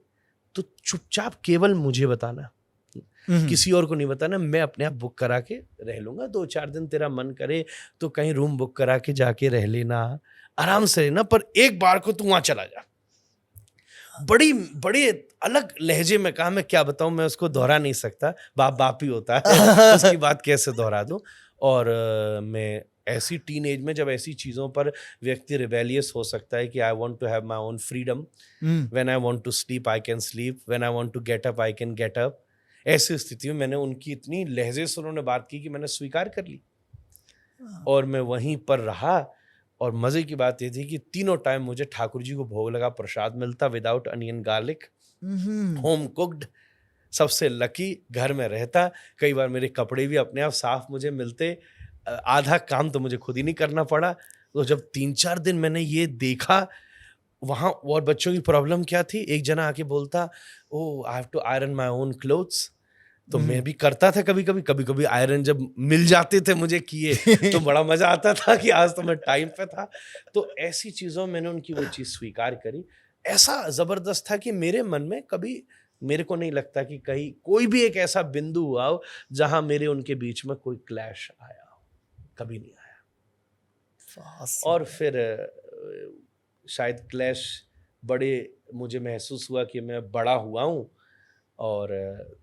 Speaker 1: तो चुपचाप केवल मुझे बताना, किसी और को नहीं बताना, मैं अपने आप बुक करा के रह लूंगा। 2-4 दिन तेरा मन करे तो कहीं रूम बुक करा के जाके रह लेना, आराम से रहना, पर एक बार को तू वहां चला जा। बड़ी बड़े अलग लहजे में कहा, मैं क्या बताऊं, मैं उसको दोहरा नहीं सकता, बाप बाप ही होता है उसकी बात कैसे दोहरा दूं। और मैं ऐसी टीन एज में जब ऐसी चीज़ों पर व्यक्ति रिबेलियस हो सकता है कि I want to have my own freedom, when I want to sleep I can sleep, when I want to get up I can get up, ऐसी स्थिति में मैंने उनकी इतनी लहजे से उन्होंने बात की कि मैंने स्वीकार कर ली, और मैं वहीं पर रहा। और मज़े की बात ये थी कि तीनों टाइम मुझे ठाकुर जी को भोग लगा प्रसाद मिलता, without onion garlic, home cooked, सबसे लकी, घर में रहता। कई बार मेरे कपड़े भी अपने आप साफ मुझे मिलते, आधा काम तो मुझे खुद ही नहीं करना पड़ा। तो जब 3-4 दिन मैंने ये देखा वहाँ, और बच्चों की प्रॉब्लम क्या थी, एक जना आके बोलता, oh I have to iron my own clothes, तो मैं भी करता था कभी कभी आयरन जब मिल जाते थे मुझे किए तो बड़ा मजा आता था कि आज तो मैं टाइम पे था। तो ऐसी चीजों मैंने उनकी वो चीज स्वीकार करी। ऐसा जबरदस्त था कि मेरे मन में कभी, मेरे को नहीं लगता कि कहीं कोई भी एक ऐसा बिंदु हुआ हो जहां मेरे उनके बीच में कोई क्लैश आया हो, कभी नहीं आया। और फिर शायद क्लैश बड़े, मुझे महसूस हुआ कि मैं बड़ा हुआ हूँ, और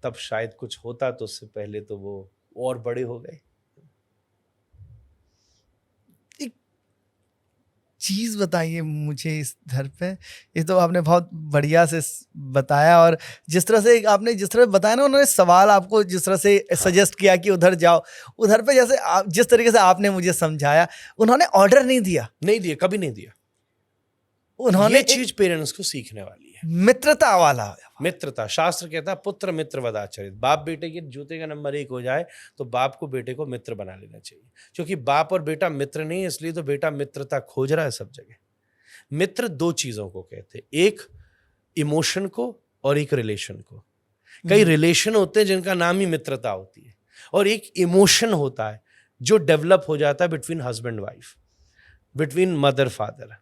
Speaker 1: तब शायद कुछ होता तो उससे पहले तो वो और बड़े हो गए।
Speaker 2: एक चीज बताइए मुझे इस घर पे, ये तो आपने बहुत बढ़िया से बताया, और जिस तरह से आपने जिस तरह बताया ना, उन्होंने सवाल आपको जिस तरह से सजेस्ट किया कि उधर जाओ, उधर पे जैसे आप जिस तरीके से आपने मुझे समझाया, उन्होंने ऑर्डर नहीं दिया,
Speaker 1: नहीं दिया, कभी नहीं दिया।
Speaker 2: उन्होंने
Speaker 1: ये चीज पेरेंट्स को सीखने वाली है,
Speaker 2: मित्रता वाला।
Speaker 1: मित्रता। शास्त्र कहता है पुत्र मित्र वदाचरित, बाप बेटे के जूते का नंबर 1 हो जाए तो बाप को बेटे को मित्र बना लेना चाहिए, क्योंकि बाप और बेटा मित्र नहीं है, इसलिए तो बेटा मित्रता खोज रहा है सब जगह। मित्र 2 चीजों को कहते हैं, एक इमोशन को और एक रिलेशन को। कई रिलेशन होते हैं जिनका नाम ही मित्रता होती है, और एक इमोशन होता है जो डेवलप हो जाता है between husband wife, between mother father,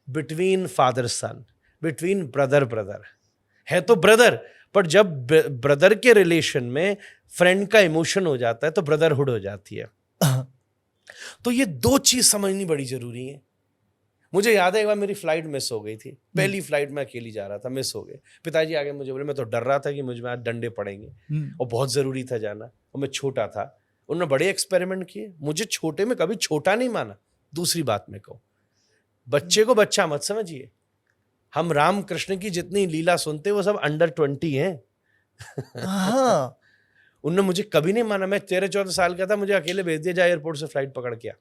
Speaker 1: between father son, between brother brother. है तो ब्रदर, पर जब ब्रदर के रिलेशन में फ्रेंड का इमोशन हो जाता है तो ब्रदरहुड हो जाती है। तो ये 2 चीज समझनी बड़ी जरूरी है। मुझे याद है एक बार मेरी फ्लाइट मिस हो गई थी, पहली फ्लाइट में अकेली जा रहा था, मिस हो गए। पिताजी आगे मुझे बोले, मैं तो डर रहा था कि मुझे आज डंडे पड़ेंगे, और बहुत जरूरी था जाना, और मैं छोटा था। उन्होंने बड़े एक्सपेरिमेंट किए, मुझे छोटे में कभी छोटा नहीं माना। दूसरी बात मैं कहूँ, बच्चे को बच्चा मत समझिए, हम राम कृष्ण की जितनी लीला सुनते वो सब अंडर 20 हैं। उन्होंने मुझे कभी नहीं माना। मैं 13-14 साल का था, मुझे अकेले भेज दिया, जाए एयरपोर्ट से फ्लाइट पकड़ के आ।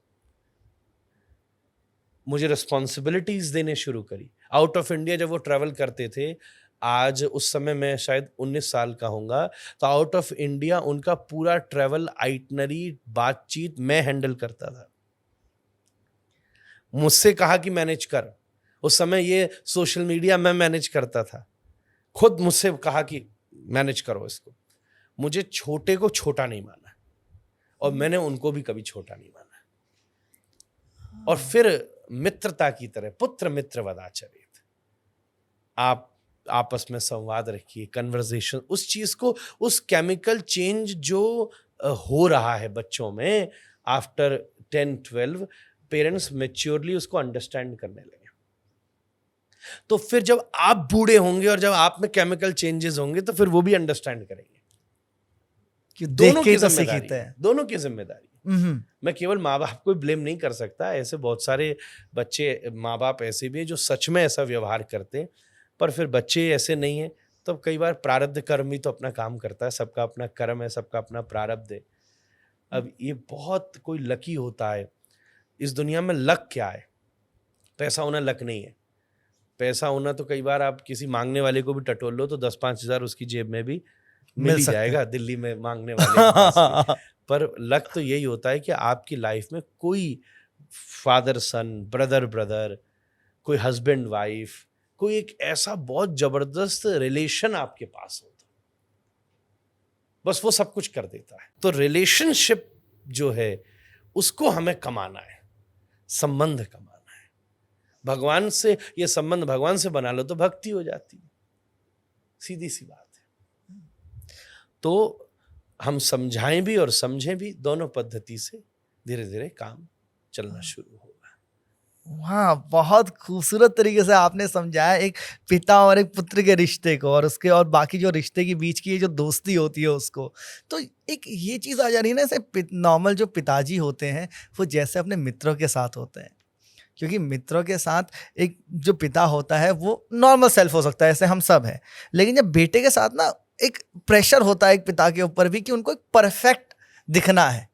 Speaker 1: मुझे रिस्पॉन्सिबिलिटीज देने शुरू करी। आउट ऑफ इंडिया जब वो ट्रैवल करते थे, आज उस समय मैं शायद 19 साल का होऊंगा, तो आउट ऑफ इंडिया उनका पूरा ट्रैवल आइटनरी बातचीत मैं हैंडल करता था। मुझसे कहा कि मैनेज कर, उस समय ये सोशल मीडिया मैं मैनेज करता था, खुद मुझसे कहा कि मैनेज करो इसको। मुझे छोटे को छोटा नहीं माना, और मैंने उनको भी कभी छोटा नहीं माना। और फिर मित्रता की तरह पुत्र मित्र वदाचरित, आप आपस में संवाद रखिए, कन्वर्सेशन, उस चीज को, उस केमिकल चेंज जो हो रहा है बच्चों में आफ्टर 10-12, पेरेंट्स मैच्योरली उसको अंडरस्टैंड करने लगे। तो फिर जब आप बूढ़े होंगे और जब आप में केमिकल चेंजेस होंगे तो फिर वो भी अंडरस्टैंड करेंगे कि दोनों की जिम्मेदारी है, दोनों की जिम्मेदारी। मैं केवल माँ बाप को ब्लेम नहीं कर सकता, ऐसे बहुत सारे बच्चे, माँ बाप ऐसे भी हैं जो सच में ऐसा व्यवहार करते हैं, पर फिर बच्चे ऐसे नहीं है। तो कई बार प्रारब्ध कर्म ही तो अपना काम करता है, सबका अपना कर्म है, सबका अपना प्रारब्ध है। अब ये बहुत कोई लकी होता है। इस दुनिया में लक क्या है? पैसा होना लक नहीं है। पैसा होना तो कई बार आप किसी मांगने वाले को भी टटोल लो तो 10-5 हज़ार उसकी जेब में भी मिल ही
Speaker 2: सकते हैं।
Speaker 1: जाएगा, दिल्ली में मांगने वाले के पास भी। पर लक तो यही होता है कि आपकी लाइफ में कोई फादर सन, ब्रदर ब्रदर, कोई हस्बैंड वाइफ, कोई एक ऐसा बहुत जबरदस्त रिलेशन आपके पास होता है, बस वो सब कुछ कर देता है। तो रिलेशनशिप जो है उसको हमें कमाना है, संबंध कमाना है। भगवान से ये संबंध भगवान से बना लो तो भक्ति हो जाती है, सीधी सी बात है। तो हम समझाएं भी और समझें भी, दोनों पद्धति से धीरे धीरे काम चलना शुरू होगा।
Speaker 2: हाँ, बहुत खूबसूरत तरीके से आपने समझाया एक पिता और एक पुत्र के रिश्ते को, और उसके और बाकी जो रिश्ते के बीच की ये जो दोस्ती होती है उसको। तो एक ये चीज़ आ जा रही है ना, जैसे नॉर्मल जो पिताजी होते हैं वो जैसे अपने मित्रों के साथ होते हैं, क्योंकि मित्रों के साथ एक जो पिता होता है वो नॉर्मल सेल्फ हो सकता है, ऐसे हम सब हैं। लेकिन जब बेटे के साथ ना एक प्रेशर होता है एक पिता के ऊपर भी कि उनको एक परफेक्ट दिखना है,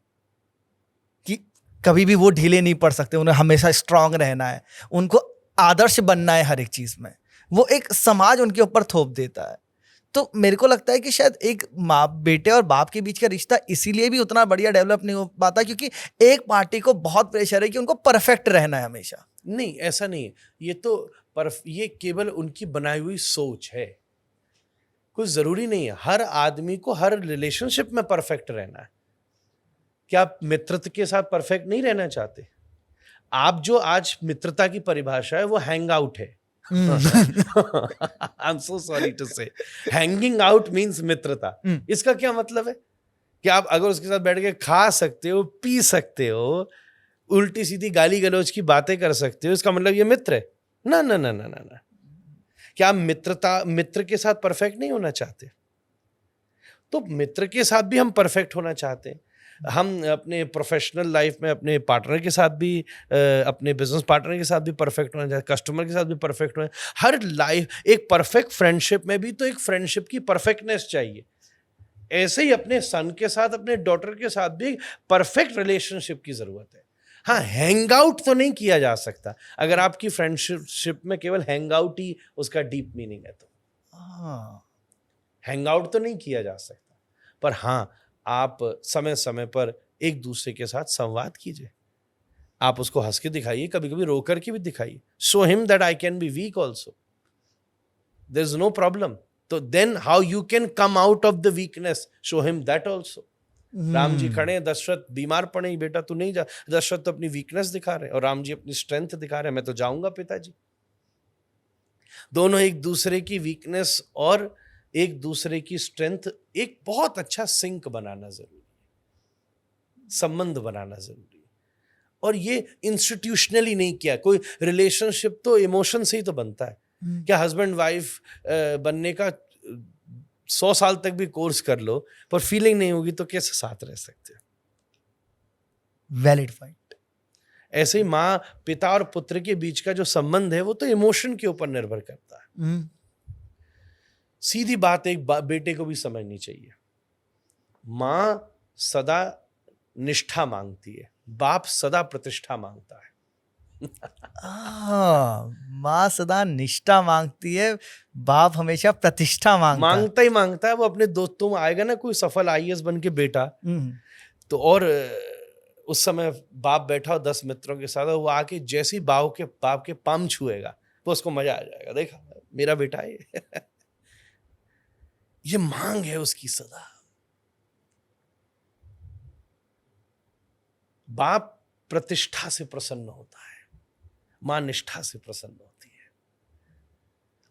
Speaker 2: कि कभी भी वो ढीले नहीं पड़ सकते, उन्हें हमेशा स्ट्रांग रहना है, उनको आदर्श बनना है हर एक चीज़ में, वो एक समाज उनके ऊपर थोप देता है। तो मेरे को लगता है कि शायद एक माँ बेटे और बाप के बीच का रिश्ता इसीलिए भी उतना बढ़िया डेवलप नहीं हो पाता, क्योंकि एक पार्टी को बहुत प्रेशर है कि उनको परफेक्ट रहना है हमेशा।
Speaker 1: नहीं, ऐसा नहीं है। ये तो ये केवल उनकी बनाई हुई सोच है। कुछ जरूरी नहीं है हर आदमी को हर रिलेशनशिप में परफेक्ट रहना है। क्या आप मित्रता के साथ परफेक्ट नहीं रहना चाहते? आप जो आज मित्रता की परिभाषा है वो हैंग आउट है। I am so sorry to say, hanging out means मित्रता। इसका क्या मतलब है कि आप अगर उसके साथ बैठ के खा सकते हो, पी सकते हो, उल्टी सीधी गाली गलौज की बातें कर सकते हो, इसका मतलब ये मित्र है? ना ना ना ना ना ना। क्या आप मित्र के साथ परफेक्ट नहीं होना चाहते? तो मित्र के साथ भी हम परफेक्ट होना चाहते हैं। हम अपने प्रोफेशनल लाइफ में अपने पार्टनर के साथ भी, अपने बिजनेस पार्टनर के साथ भी परफेक्ट होना चाहते, कस्टमर के साथ भी परफेक्ट होना। हर लाइफ एक परफेक्ट फ्रेंडशिप में भी तो एक फ्रेंडशिप की परफेक्टनेस चाहिए। ऐसे ही अपने सन के साथ, अपने डॉटर के साथ भी परफेक्ट रिलेशनशिप की जरूरत है। हाँ, हैंग आउट तो नहीं किया जा सकता। अगर आपकी फ्रेंडशिप में केवल हैंग आउट ही उसका डीप मीनिंग है तो हैंग आउट तो नहीं किया जा सकता। पर हाँ, आप समय समय पर एक दूसरे के साथ संवाद कीजिए। आप उसको हंस के दिखाइए, कभी कभी रो करके भी दिखाइए। Show him that I can be weak also, there is no problem. तो then how you can come out of the weakness, show him that also. Ram ji खड़े हैं, दशरथ बीमार पड़े, बेटा तू नहीं जा। दशरथ तो अपनी वीकनेस दिखा रहे हैं और राम जी अपनी स्ट्रेंथ दिखा रहे हैं, मैं तो जाऊंगा पिताजी। दोनों एक दूसरे की वीकनेस और एक दूसरे की स्ट्रेंथ, एक बहुत अच्छा सिंक बनाना जरूरी है, संबंध बनाना जरूरी है। और ये इंस्टीट्यूशनली नहीं किया। कोई रिलेशनशिप तो इमोशन से ही तो बनता है। क्या हस्बैंड वाइफ बनने का 100 साल तक भी कोर्स कर लो पर फीलिंग नहीं होगी तो कैसे साथ रह सकते?
Speaker 2: Valid point.
Speaker 1: ऐसे ही माँ पिता और पुत्र के बीच का जो संबंध है वो तो इमोशन के ऊपर निर्भर करता है। सीधी बात एक बेटे को भी समझनी चाहिए। माँ सदा निष्ठा मांगती है, बाप सदा प्रतिष्ठा मांगता है।
Speaker 2: माँ सदा निष्ठा मांगती है, बाप हमेशा प्रतिष्ठा
Speaker 1: मांगता ही मांगता है। वो अपने दोस्तों में आएगा ना कोई सफल आईएएस बन के बेटा, तो और उस समय बाप बैठा हो 10 मित्रों के साथ, वो आके जैसी बाप के पाम छुएगा वो उसको मजा आ जाएगा, देखा मेरा बेटा है। ये मांग है उसकी सदा। बाप प्रतिष्ठा से प्रसन्न होता है, मां निष्ठा से प्रसन्न होती है।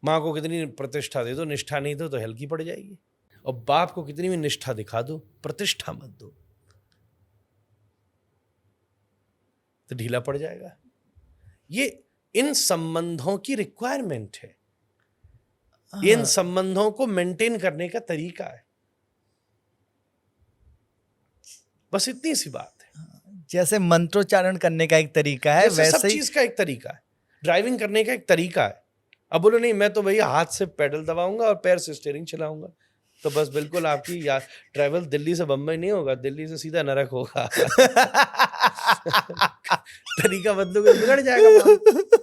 Speaker 1: मां को कितनी प्रतिष्ठा दे दो, निष्ठा नहीं दो तो हल्की पड़ जाएगी। और बाप को कितनी भी निष्ठा दिखा दो, प्रतिष्ठा मत दो तो ढीला पड़ जाएगा। ये इन संबंधों की रिक्वायरमेंट है, इन संबंधों को मेंटेन करने का तरीका है। बस इतनी सी बात है।
Speaker 2: जैसे मंत्रोच्चारण करने का एक तरीका है, वैसे
Speaker 1: सब चीज का एक तरीका है। ड्राइविंग करने का एक तरीका है। अब बोलो नहीं मैं तो भैया हाथ से पेडल दबाऊंगा और पैर से स्टीयरिंग चलाऊंगा, तो बस बिल्कुल आपकी या ट्रैवल दिल्ली से बम्बई नहीं होगा, दिल्ली से सीधा नरक होगा। तरीका बदलोगे बिगड़ जाएगा मामला।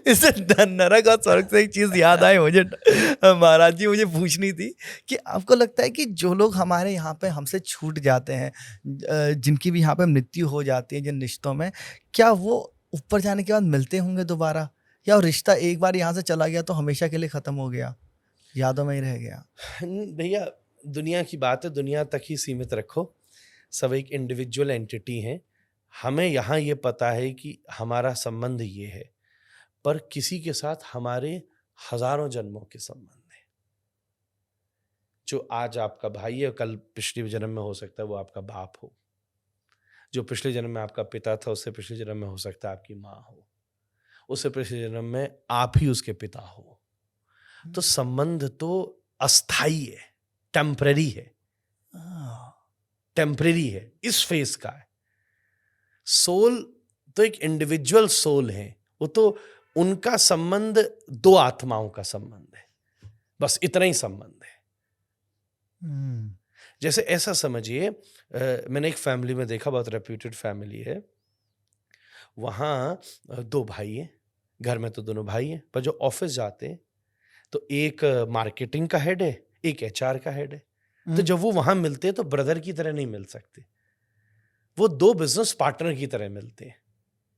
Speaker 2: इससे नरक और स्वर्ग से एक चीज याद आई मुझे महाराज जी, मुझे पूछनी थी कि आपको लगता है कि जो लोग हमारे यहाँ पे हमसे छूट जाते हैं, जिनकी भी यहाँ पे मृत्यु हो जाती है जिन रिश्तों में, क्या वो ऊपर जाने के बाद मिलते होंगे दोबारा, या वो रिश्ता एक बार यहाँ से चला गया तो हमेशा के लिए खत्म हो गया, यादों में ही रह गया?
Speaker 1: भैया दुनिया की बात है, दुनिया तक ही सीमित रखो। सब एक इंडिविजुअल एंटिटी है। हमें यहाँ ये पता है कि हमारा संबंध ये है, पर किसी के साथ हमारे हजारों जन्मों के संबंध है। जो आज आपका भाई है, कल पिछले जन्म में हो सकता है वो आपका बाप हो। जो पिछले जन्म में आपका पिता था, उससे पिछले जन्म में हो सकता है आपकी माँ हो। उससे पिछले जन्म में आप ही उसके पिता हो। तो संबंध तो अस्थाई है, टेम्पररी है, टेम्पररी है, इस फेस का है। सोल तो एक इंडिविजुअल सोल है, वो तो उनका संबंध दो आत्माओं का संबंध है, बस इतना ही संबंध है। जैसे ऐसा समझिए, मैंने एक फैमिली में देखा, बहुत रेप्यूटेड फैमिली है, वहाँ दो भाई हैं, घर में तो दोनों भाई हैं, पर जो ऑफिस जाते हैं तो एक मार्केटिंग का हेड है, एक एचआर का हेड है। तो जब वो वहां मिलते हैं तो ब्रदर की तरह नहीं मिल सकते, वो दो बिजनेस पार्टनर की तरह मिलते हैं।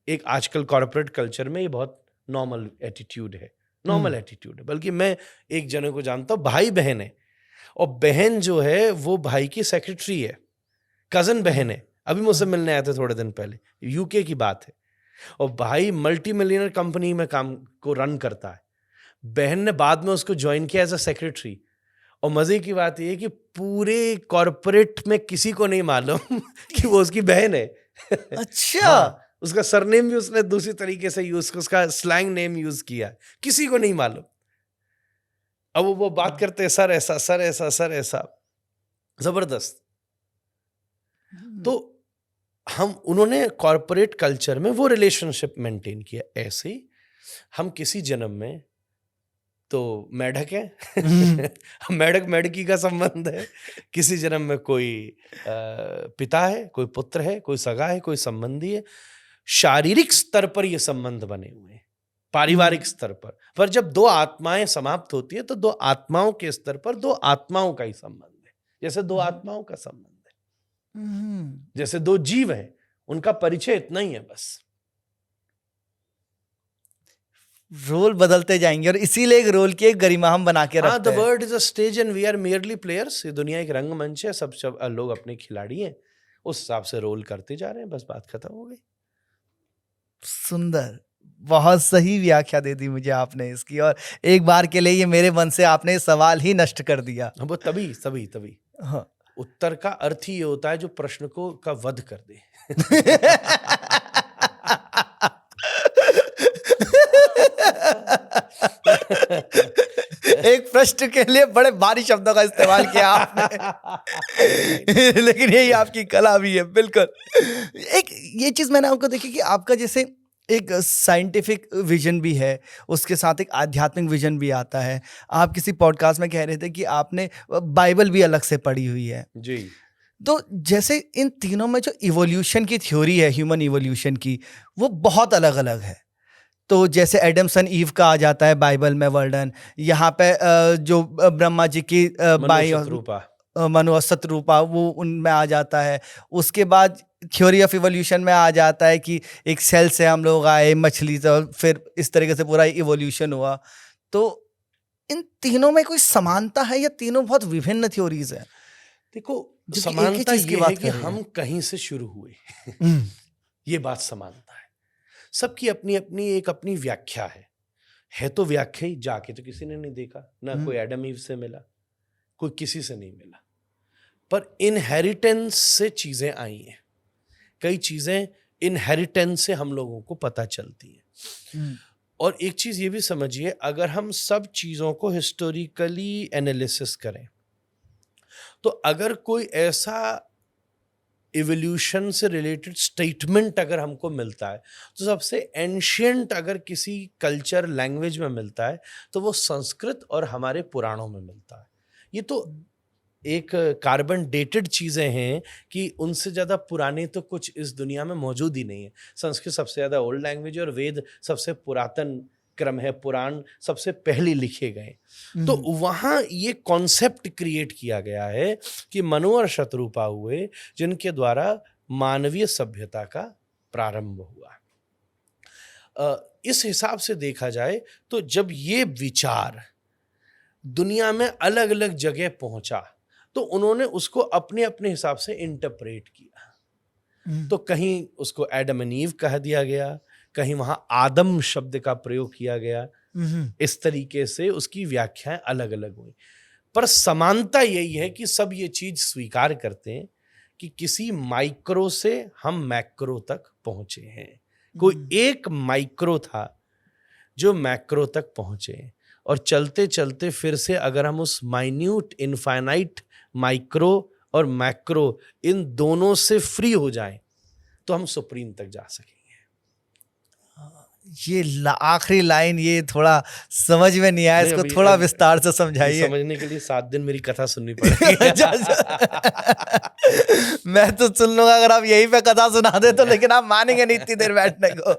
Speaker 1: एक आजकल कॉर्पोरेट कल्चर में ये बहुत नॉर्मल एटीट्यूड है, नॉर्मल एटीट्यूड है। बल्कि मैं एक जने को जानता हूँ, भाई बहन है, और बहन जो है वो भाई की सेक्रेटरी है, कजन बहन है। अभी मुझसे मिलने आए थे थोड़े दिन पहले, यूके की बात है। और भाई मल्टी मिलियनर कंपनी में काम को रन करता है, बहन ने बाद में उसको ज्वाइन किया एज अ सेक्रेटरी। और मजे की बात यह है कि पूरे कॉर्पोरेट में किसी को नहीं मालूम कि वो उसकी बहन है।
Speaker 2: अच्छा।
Speaker 1: हाँ, उसका सरनेम भी उसने दूसरी तरीके से यूज, उसका स्लैंग नेम यूज किया, किसी को नहीं मालूम। अब वो बात करते हैं, सर ऐसा, सर ऐसा, सर ऐसा, जबरदस्त। तो उन्होंने कॉर्पोरेट कल्चर में वो रिलेशनशिप मेंटेन किया। ऐसे ही हम किसी जन्म में तो मेढक है, मेढक मेढकी का संबंध है। किसी जन्म में कोई पिता है, कोई पुत्र है, कोई सगा है, कोई संबंधी है। शारीरिक स्तर पर ये संबंध बने हुए हैं, पारिवारिक स्तर पर जब दो आत्माएं समाप्त होती है तो दो आत्माओं के स्तर पर दो आत्माओं का ही संबंध है। जैसे दो आत्माओं का संबंध है, जैसे दो जीव हैं, उनका परिचय इतना ही है बस।
Speaker 2: रोल बदलते जाएंगे और इसीलिए एक रोल की एक गरिमा हम बना के रखते हैं।
Speaker 1: The world is a stage and we are merely players. ये दुनिया एक रंगमंच है, सब लोग अपने खिलाड़ी हैं, उस हिसाब से रोल करते जा रहे हैं, बस बात खत्म हो गई। सुंदर,
Speaker 2: बहुत सही व्याख्या दे दी मुझे आपने इसकी, और एक बार के लिए ये मेरे मन से आपने सवाल ही नष्ट कर दिया।
Speaker 1: वो तभी हाँ। उत्तर का अर्थ ही ये होता है जो प्रश्न को का वध कर दे।
Speaker 2: एक प्रश्न के लिए बड़े भारी शब्दों का इस्तेमाल किया आपने। लेकिन यही आपकी कला भी है, बिल्कुल। एक ये चीज मैंने आपको देखी कि आपका जैसे एक साइंटिफिक विजन भी है, उसके साथ एक आध्यात्मिक विजन भी आता है। आप किसी पॉडकास्ट में कह रहे थे कि आपने बाइबल भी अलग से पढ़ी हुई है
Speaker 1: जी।
Speaker 2: तो जैसे इन तीनों में जो इवोल्यूशन की थ्योरी है, ह्यूमन इवोल्यूशन की, वो बहुत अलग अलग है। तो जैसे एडम्सन ईव का आ जाता है बाइबल में वर्णन, यहाँ पे जो ब्रह्मा जी की बाई मनु और शत्रुपा, वो उनमें आ जाता है। उसके बाद थ्योरी ऑफ इवोल्यूशन में आ जाता है कि एक सेल से हम लोग आए, मछली से, फिर इस तरीके से पूरा इवोल्यूशन हुआ। तो इन तीनों में कोई समानता है या तीनों बहुत विभिन्न थ्योरीज हैं?
Speaker 1: देखो, समानता ये है कि हम कहीं से शुरू हुए। ये बात समानता है। सबकी अपनी अपनी एक अपनी व्याख्या है तो व्याख्या ही। जाके तो किसी ने नहीं देखा ना, कोई एडम ईव से मिला, कोई किसी से नहीं मिला, पर इनहेरिटेंस से चीजें आई हैं। कई चीजें इनहेरिटेंस से हम लोगों को पता चलती हैं। और एक चीज ये भी समझिए, अगर हम सब चीजों को हिस्टोरिकली एनालिसिस करें तो अगर कोई ऐसा इवोल्यूशन से रिलेटेड स्टेटमेंट अगर हमको मिलता है तो सबसे एंशियंट अगर किसी कल्चर लैंग्वेज में मिलता है तो वो संस्कृत और हमारे पुराणों में मिलता है। ये तो एक कार्बन डेटेड चीज़ें हैं कि उनसे ज़्यादा पुराने तो कुछ इस दुनिया में मौजूद ही नहीं है। संस्कृत सबसे ज़्यादा ओल्ड लैंग्वेज है और वेद सबसे पुरातन क्रम है, पुराण सबसे पहले लिखे गए। तो वहाँ ये कॉन्सेप्ट क्रिएट किया गया है कि मनु और शत्रुपा हुए जिनके द्वारा मानवीय सभ्यता का प्रारंभ हुआ। इस हिसाब से देखा जाए तो जब ये विचार दुनिया में अलग अलग जगह पहुंचा तो उन्होंने उसको अपने अपने हिसाब से इंटरप्रेट किया। तो कहीं उसको एडम एंड ईव कह दिया गया, कहीं वहां आदम शब्द का प्रयोग किया गया। इस तरीके से उसकी व्याख्याएं अलग अलग हुई, पर समानता यही है कि सब ये चीज स्वीकार करते हैं कि किसी माइक्रो से हम मैक्रो तक पहुंचे हैं। कोई एक माइक्रो था जो मैक्रो तक पहुंचे, और चलते चलते फिर से अगर हम उस माइन्यूट इनफाइनाइट माइक्रो और मैक्रो इन दोनों से फ्री हो जाएं तो हम सुप्रीम तक जा सकेंगे।
Speaker 2: ये आखिरी लाइन ये थोड़ा समझ में नहीं आया, इसको थोड़ा विस्तार से समझाइए।
Speaker 1: समझने के लिए 7 दिन मेरी कथा सुननी पड़ेगी।
Speaker 2: मैं तो सुन लूंगा अगर आप यहीं पे कथा सुना दे तो, लेकिन आप मानेंगे नहीं इतनी देर बैठने को।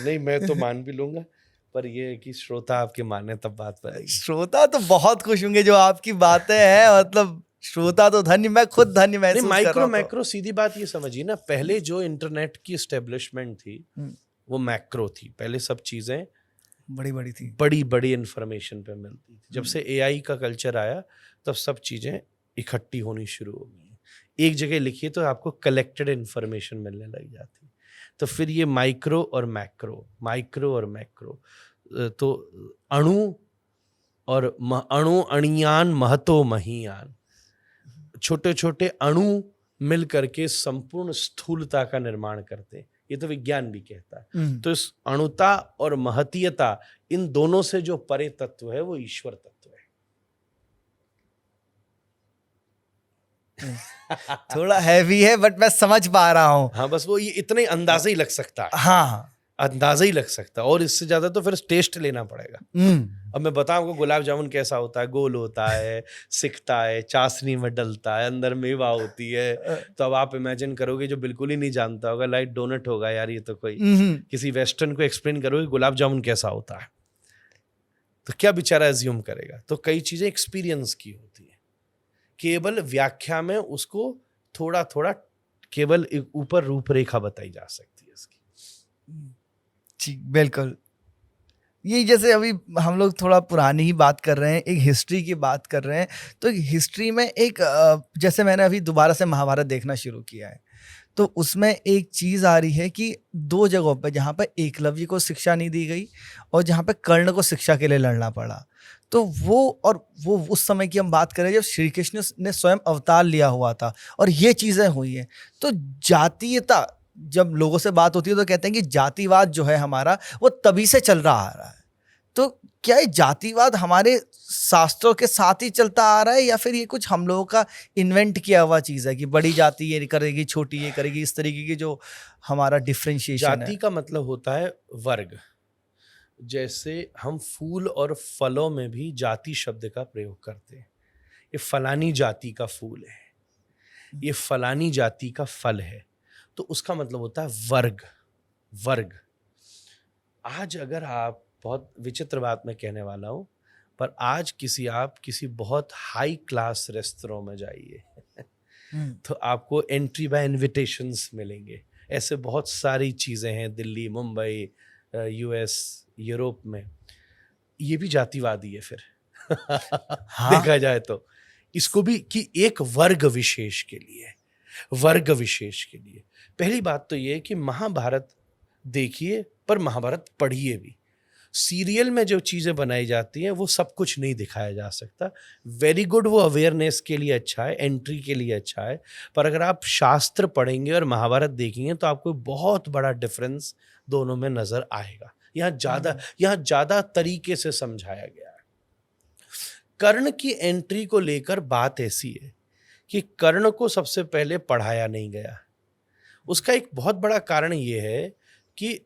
Speaker 1: नहीं, मैं तो मान भी लूंगा, पर ये कि श्रोता आपके माने तब बात पर।
Speaker 2: श्रोता तो बहुत खुश होंगे जो आपकी बातें हैं, मतलब श्रोता तो धन्य, मैं खुद धन्य महसूस कर रहा हूं।
Speaker 1: माइक्रो मैक्रो सीधी बात ये समझिए ना, पहले जो इंटरनेट की एस्टेब्लिशमेंट थी वो मैक्रो थी। पहले सब चीजें
Speaker 2: बड़ी बड़ी थी,
Speaker 1: बड़ी बड़ी इंफॉर्मेशन पे मिलती थी। जब से एआई का कल्चर आया तब सब चीजें इकट्ठी होनी शुरू हो गई। एक जगह लिखिए तो आपको कलेक्टेड इंफॉर्मेशन मिलने लग जाती। तो फिर ये माइक्रो और मैक्रो, तो अणु और अणु अणियान महतो महीयान, छोटे छोटे अणु मिल करके संपूर्ण स्थूलता का निर्माण करते। ये तो विज्ञान भी कहता है। तो इस अणुता और महतीयता, इन दोनों से जो परे तत्व है वो ईश्वर तत्व है।
Speaker 2: थोड़ा हैवी है बट मैं समझ पा रहा हूँ।
Speaker 1: हाँ, बस वो ये इतने अंदाजा ही लग सकता है।
Speaker 2: हाँ,
Speaker 1: अंदाजा ही लग सकता है, और इससे ज्यादा तो फिर टेस्ट लेना पड़ेगा। अब मैं बताऊं आपको गुलाब जामुन कैसा होता है। गोल होता है, सिकता है, चाशनी में डलता है, अंदर मेवा होती है। तो अब आप इमेजिन करोगे जो बिल्कुल ही नहीं जानता होगा, लाइक डोनट होगा यार, ये तो कोई किसी वेस्टर्न को एक्सप्लेन करोगे गुलाब जामुन कैसा होता है तो क्या बेचारा एज्यूम करेगा। तो कई चीजें एक्सपीरियंस की होती है, केवल व्याख्या में उसको थोड़ा थोड़ा केवल ऊपर रूपरेखा बताई जा सकती है इसकी।
Speaker 2: जी बिल्कुल। ये जैसे अभी हम लोग थोड़ा पुरानी ही बात कर रहे हैं, एक हिस्ट्री की बात कर रहे हैं, तो हिस्ट्री में एक जैसे मैंने अभी दोबारा से महाभारत देखना शुरू किया है, तो उसमें एक चीज़ आ रही है कि 2 जगहों पे जहाँ पे एकलव्य को शिक्षा नहीं दी गई और जहाँ पे कर्ण को शिक्षा के लिए लड़ना पड़ा, तो वो उस समय की हम बात करें जब श्री कृष्ण ने स्वयं अवतार लिया हुआ था और ये चीज़ें हुई हैं। तो जातीयता, जब लोगों से बात होती है तो कहते हैं कि जातिवाद जो है हमारा वो तभी से चल रहा आ रहा है। तो क्या ये जातिवाद हमारे शास्त्रों के साथ ही चलता आ रहा है या फिर ये कुछ हम लोगों का इन्वेंट किया हुआ चीज़ है कि बड़ी जाति ये करेगी, छोटी ये करेगी, इस तरीके की जो हमारा डिफरेंशिएशन है?
Speaker 1: जाति का मतलब होता है वर्ग। जैसे हम फूल और फलों में भी जाति शब्द का प्रयोग करते हैं। ये फलानी जाति का फूल है, ये फलानी जाति का फल है, तो उसका मतलब होता है वर्ग। आज अगर आप, बहुत विचित्र बात मैं कहने वाला हूं, पर आज आप किसी बहुत हाई क्लास रेस्टोरेंट में जाइए तो आपको एंट्री बाय इनविटेशंस मिलेंगे। ऐसे बहुत सारी चीजें हैं, दिल्ली, मुंबई, यूएस, यूरोप में। ये भी जातिवादी है फिर। हाँ? देखा जाए तो इसको भी कि एक वर्ग विशेष के लिए। पहली बात तो ये कि महाभारत देखिए, पर महाभारत पढ़िए भी। सीरियल में जो चीज़ें बनाई जाती हैं वो सब कुछ नहीं दिखाया जा सकता। वेरी गुड, वो अवेयरनेस के लिए अच्छा है, एंट्री के लिए अच्छा है, पर अगर आप शास्त्र पढ़ेंगे और महाभारत देखेंगे तो आपको बहुत बड़ा डिफरेंस दोनों में नजर आएगा। यहाँ ज़्यादा तरीके से समझाया गया है। कर्ण की एंट्री को लेकर बात ऐसी है कि कर्ण को सबसे पहले पढ़ाया नहीं गया। उसका एक बहुत बड़ा कारण ये है कि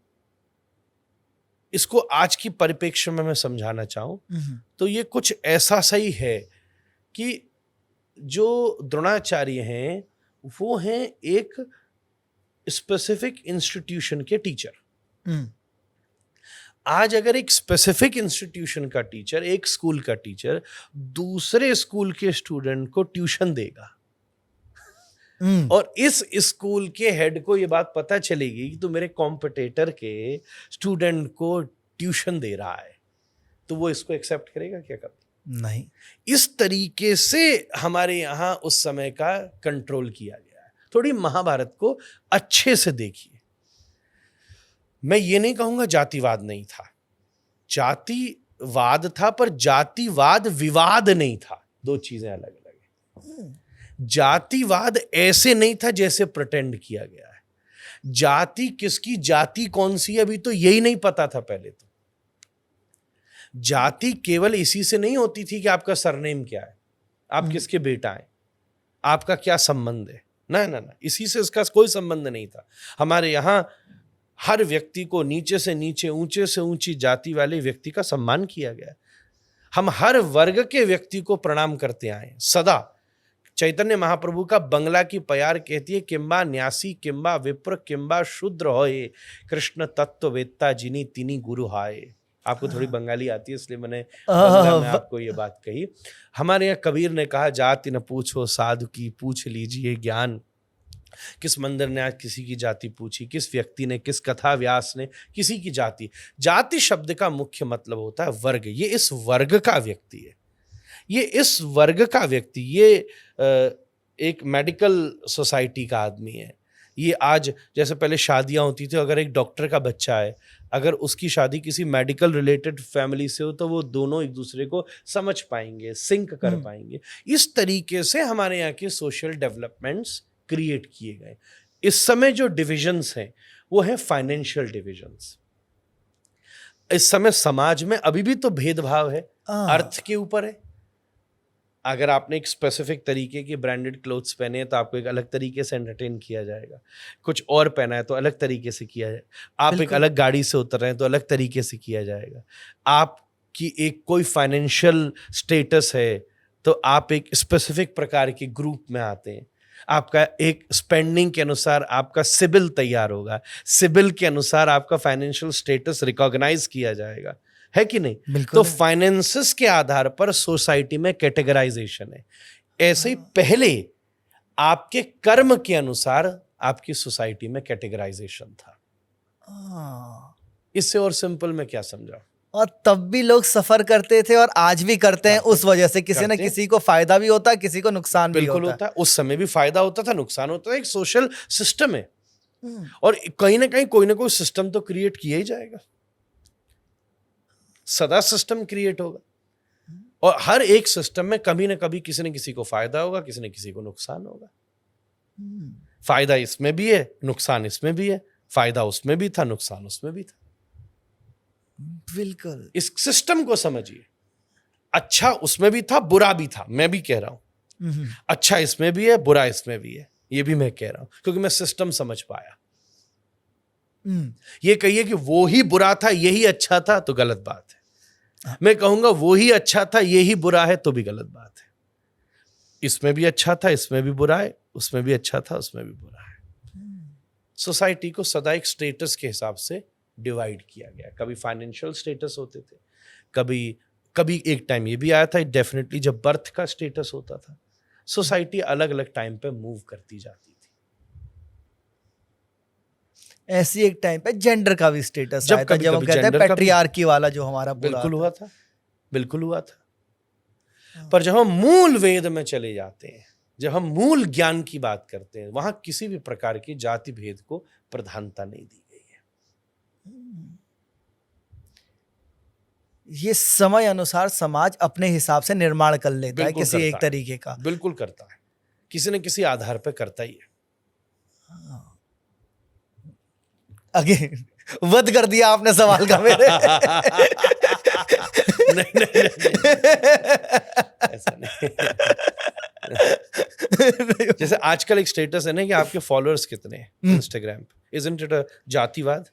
Speaker 1: इसको आज की परिप्रेक्ष्य में मैं समझाना चाहूं तो ये कुछ ऐसा सही है कि जो द्रोणाचार्य हैं वो हैं एक स्पेसिफिक इंस्टीट्यूशन के टीचर। आज अगर एक स्पेसिफिक इंस्टीट्यूशन का टीचर, एक स्कूल का टीचर दूसरे स्कूल के स्टूडेंट को ट्यूशन देगा और इस स्कूल के हेड को ये बात पता चलेगी कि तो मेरे कॉम्पिटिटर के स्टूडेंट को ट्यूशन दे रहा है, तो वो इसको एक्सेप्ट करेगा क्या? कभी
Speaker 2: नहीं।
Speaker 1: इस तरीके से हमारे यहाँ उस समय का कंट्रोल किया गया है। थोड़ी महाभारत को अच्छे से देखिए। मैं ये नहीं कहूंगा जातिवाद नहीं था, जातिवाद था, पर जातिवाद विवाद नहीं था। दो चीजें अलग अलग हैं। जातिवाद ऐसे नहीं था जैसे प्रिटेंड किया गया है। जाति किसकी जाति कौन सी है अभी तो यही नहीं पता था। पहले तो जाति केवल इसी से नहीं होती थी कि आपका सरनेम क्या है, आप किसके बेटा हैं, आपका क्या संबंध है। ना ना ना, इसी से इसका कोई संबंध नहीं था। हमारे यहां हर व्यक्ति को नीचे से नीचे, ऊंचे से ऊंची जाति वाले व्यक्ति का सम्मान किया गया। हम हर वर्ग के व्यक्ति को प्रणाम करते आए सदा। चैतन्य महाप्रभु का बंगला की प्यार कहती है, किंबा न्यासी किंबा विप्र किंबा शूद्र होए, कृष्ण तत्व वेत्ता जिनी तिनी गुरु हाय। आपको थोड़ी बंगाली आती है इसलिए मैंने बंगला में आपको ये बात कही। हमारे यहाँ कबीर ने कहा, जाति न पूछो साधु की, पूछ लीजिए ज्ञान। किस मंदिर ने आज किसी की जाति पूछी, किस व्यक्ति ने, किस कथा व्यास ने किसी की जाति। जाति शब्द का मुख्य मतलब होता है वर्ग। ये इस वर्ग का व्यक्ति है, ये इस वर्ग का व्यक्ति, ये एक मेडिकल सोसाइटी का आदमी है। ये आज जैसे पहले शादियां होती थी, अगर एक डॉक्टर का बच्चा है, अगर उसकी शादी किसी मेडिकल रिलेटेड फैमिली से हो तो वो दोनों एक दूसरे को समझ पाएंगे, सिंक कर पाएंगे। इस तरीके से हमारे यहाँ के सोशल डेवलपमेंट्स क्रिएट किए गए। इस समय जो डिविजन्स हैं वो है फाइनेंशियल डिविजन्स। इस समय समाज में अभी भी तो भेदभाव है, अर्थ के ऊपर है। अगर आपने एक स्पेसिफिक तरीके की ब्रांडेड क्लोथ्स पहने हैं तो आपको एक अलग तरीके से एंटरटेन किया जाएगा, कुछ और पहना है तो अलग तरीके से किया जाएगा। आप एक अलग गाड़ी से उतर रहे हैं तो अलग तरीके से किया जाएगा। आपकी एक कोई फाइनेंशियल स्टेटस है तो आप एक स्पेसिफिक प्रकार के ग्रुप में आते हैं। आपका एक स्पेंडिंग के अनुसार आपका सिबिल तैयार होगा, सिबिल के अनुसार आपका फाइनेंशियल स्टेटस रिकॉग्नाइज किया जाएगा, है कि नहीं? तो फाइनेंसेस के आधार पर सोसाइटी में कैटेगराइजेशन है। ऐसे ही पहले आपके कर्म के अनुसार आपकी सोसाइटी में कैटेगराइजेशन था। इससे और सिंपल में क्या समझा?
Speaker 2: और तब भी लोग सफर करते थे और आज भी करते हैं उस वजह से। किसी न किसी को फायदा भी होता है, किसी को नुकसान भी होता है।
Speaker 1: उस समय भी फायदा होता था, नुकसान होता था। एक सोशल सिस्टम है और कहीं ना कहीं कोई ना कोई सिस्टम तो क्रिएट किया ही जाएगा। सदा सिस्टम क्रिएट होगा और हर एक सिस्टम में कभी ना कभी किसी न किसी को फायदा होगा, किसी न किसी को नुकसान होगा। फायदा इसमें भी है, नुकसान इसमें भी है। फायदा उसमें भी था, नुकसान उसमें भी था।
Speaker 2: बिल्कुल।
Speaker 1: इस सिस्टम को समझिए। अच्छा उसमें भी था, बुरा भी था, मैं भी कह रहा हूं। अच्छा इसमें भी है, बुरा इसमें भी है, ये भी मैं कह रहा हूं, क्योंकि मैं सिस्टम समझ पाया। ये कहिए कि वो ही बुरा था यही अच्छा था तो गलत बात है। मैं कहूंगा वो ही अच्छा था यही बुरा है तो भी गलत बात है। इसमें भी अच्छा था, इसमें भी बुरा है, उसमें भी अच्छा था, उसमें भी बुरा है। सोसाइटी को सदा एक स्टेटस के हिसाब से डिवाइड किया गया। कभी फाइनेंशियल स्टेटस होते थे, कभी एक टाइम ये भी आया था डेफिनेटली जब बर्थ का स्टेटस होता था। सोसाइटी अलग अलग टाइम पे मूव करती जाती थी।
Speaker 2: ऐसी एक टाइम पे जेंडर का भी स्टेटस आया था, जब हम कहते हैं पैट्रियार्की वाला जो हमारा
Speaker 1: बिल्कुल हुआ था, बिल्कुल हुआ था। पर जब हम मूल वेद में चले जाते हैं, जब हम मूल ज्ञान की बात करते हैं, वहां किसी भी प्रकार की जाति भेद को प्रधानता नहीं दी गई है।
Speaker 2: ये समय अनुसार समाज अपने हिसाब से निर्माण कर लेता है किसी एक तरीके का।
Speaker 1: बिल्कुल करता है, किसी न किसी आधार पर करता ही है।
Speaker 2: अगेन वध कर दिया आपने सवाल का मेरे।
Speaker 1: नहीं, ऐसा नहीं। जैसे आजकल एक स्टेटस है ना कि आपके फॉलोअर्स कितने हैं इंस्टाग्राम पे, इजंट इट अ जातिवाद?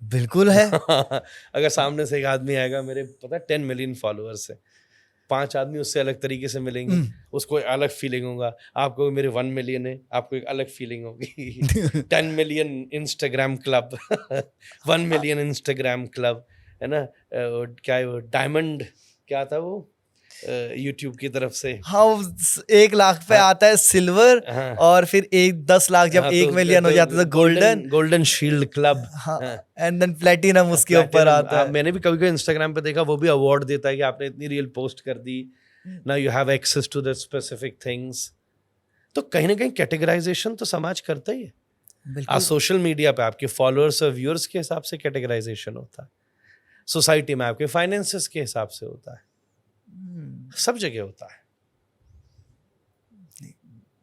Speaker 2: बिल्कुल है।
Speaker 1: अगर सामने से एक आदमी आएगा, मेरे पता है 10 मिलियन फॉलोअर्स है, 5 आदमी उससे अलग तरीके से मिलेंगे, उसको एक अलग फीलिंग होगा। आपको मेरे 1 मिलियन है, आपको एक अलग फीलिंग होगी। 10 million Instagram club, 1 million Instagram club, है ना? क्या है वो डायमंड, क्या था वो यूट्यूब की तरफ से?
Speaker 2: हाँ, 1 लाख पे आता है सिल्वर,
Speaker 1: हाँ।
Speaker 2: और फिर 10 लाख जब 1 मिलियन हो जाता है तो
Speaker 1: golden shield club,
Speaker 2: and then platinum उसके ऊपर आता है।
Speaker 1: मैंने भी कभी कभी इंस्टाग्राम पे देखा, वो भी अवार्ड देता है कि आपने इतनी रील पोस्ट कर दी, now you have access to the specific things. तो कहीं ना कहीं कैटेगराइजेशन तो समाज करता ही है। आज सोशल मीडिया पे आपके फॉलोअर्स और व्यूअर्स के हिसाब से कैटेगराइजेशन होता है, सोसाइटी में आपके फाइनेंसेस के हिसाब से होता है, सब जगह होता है।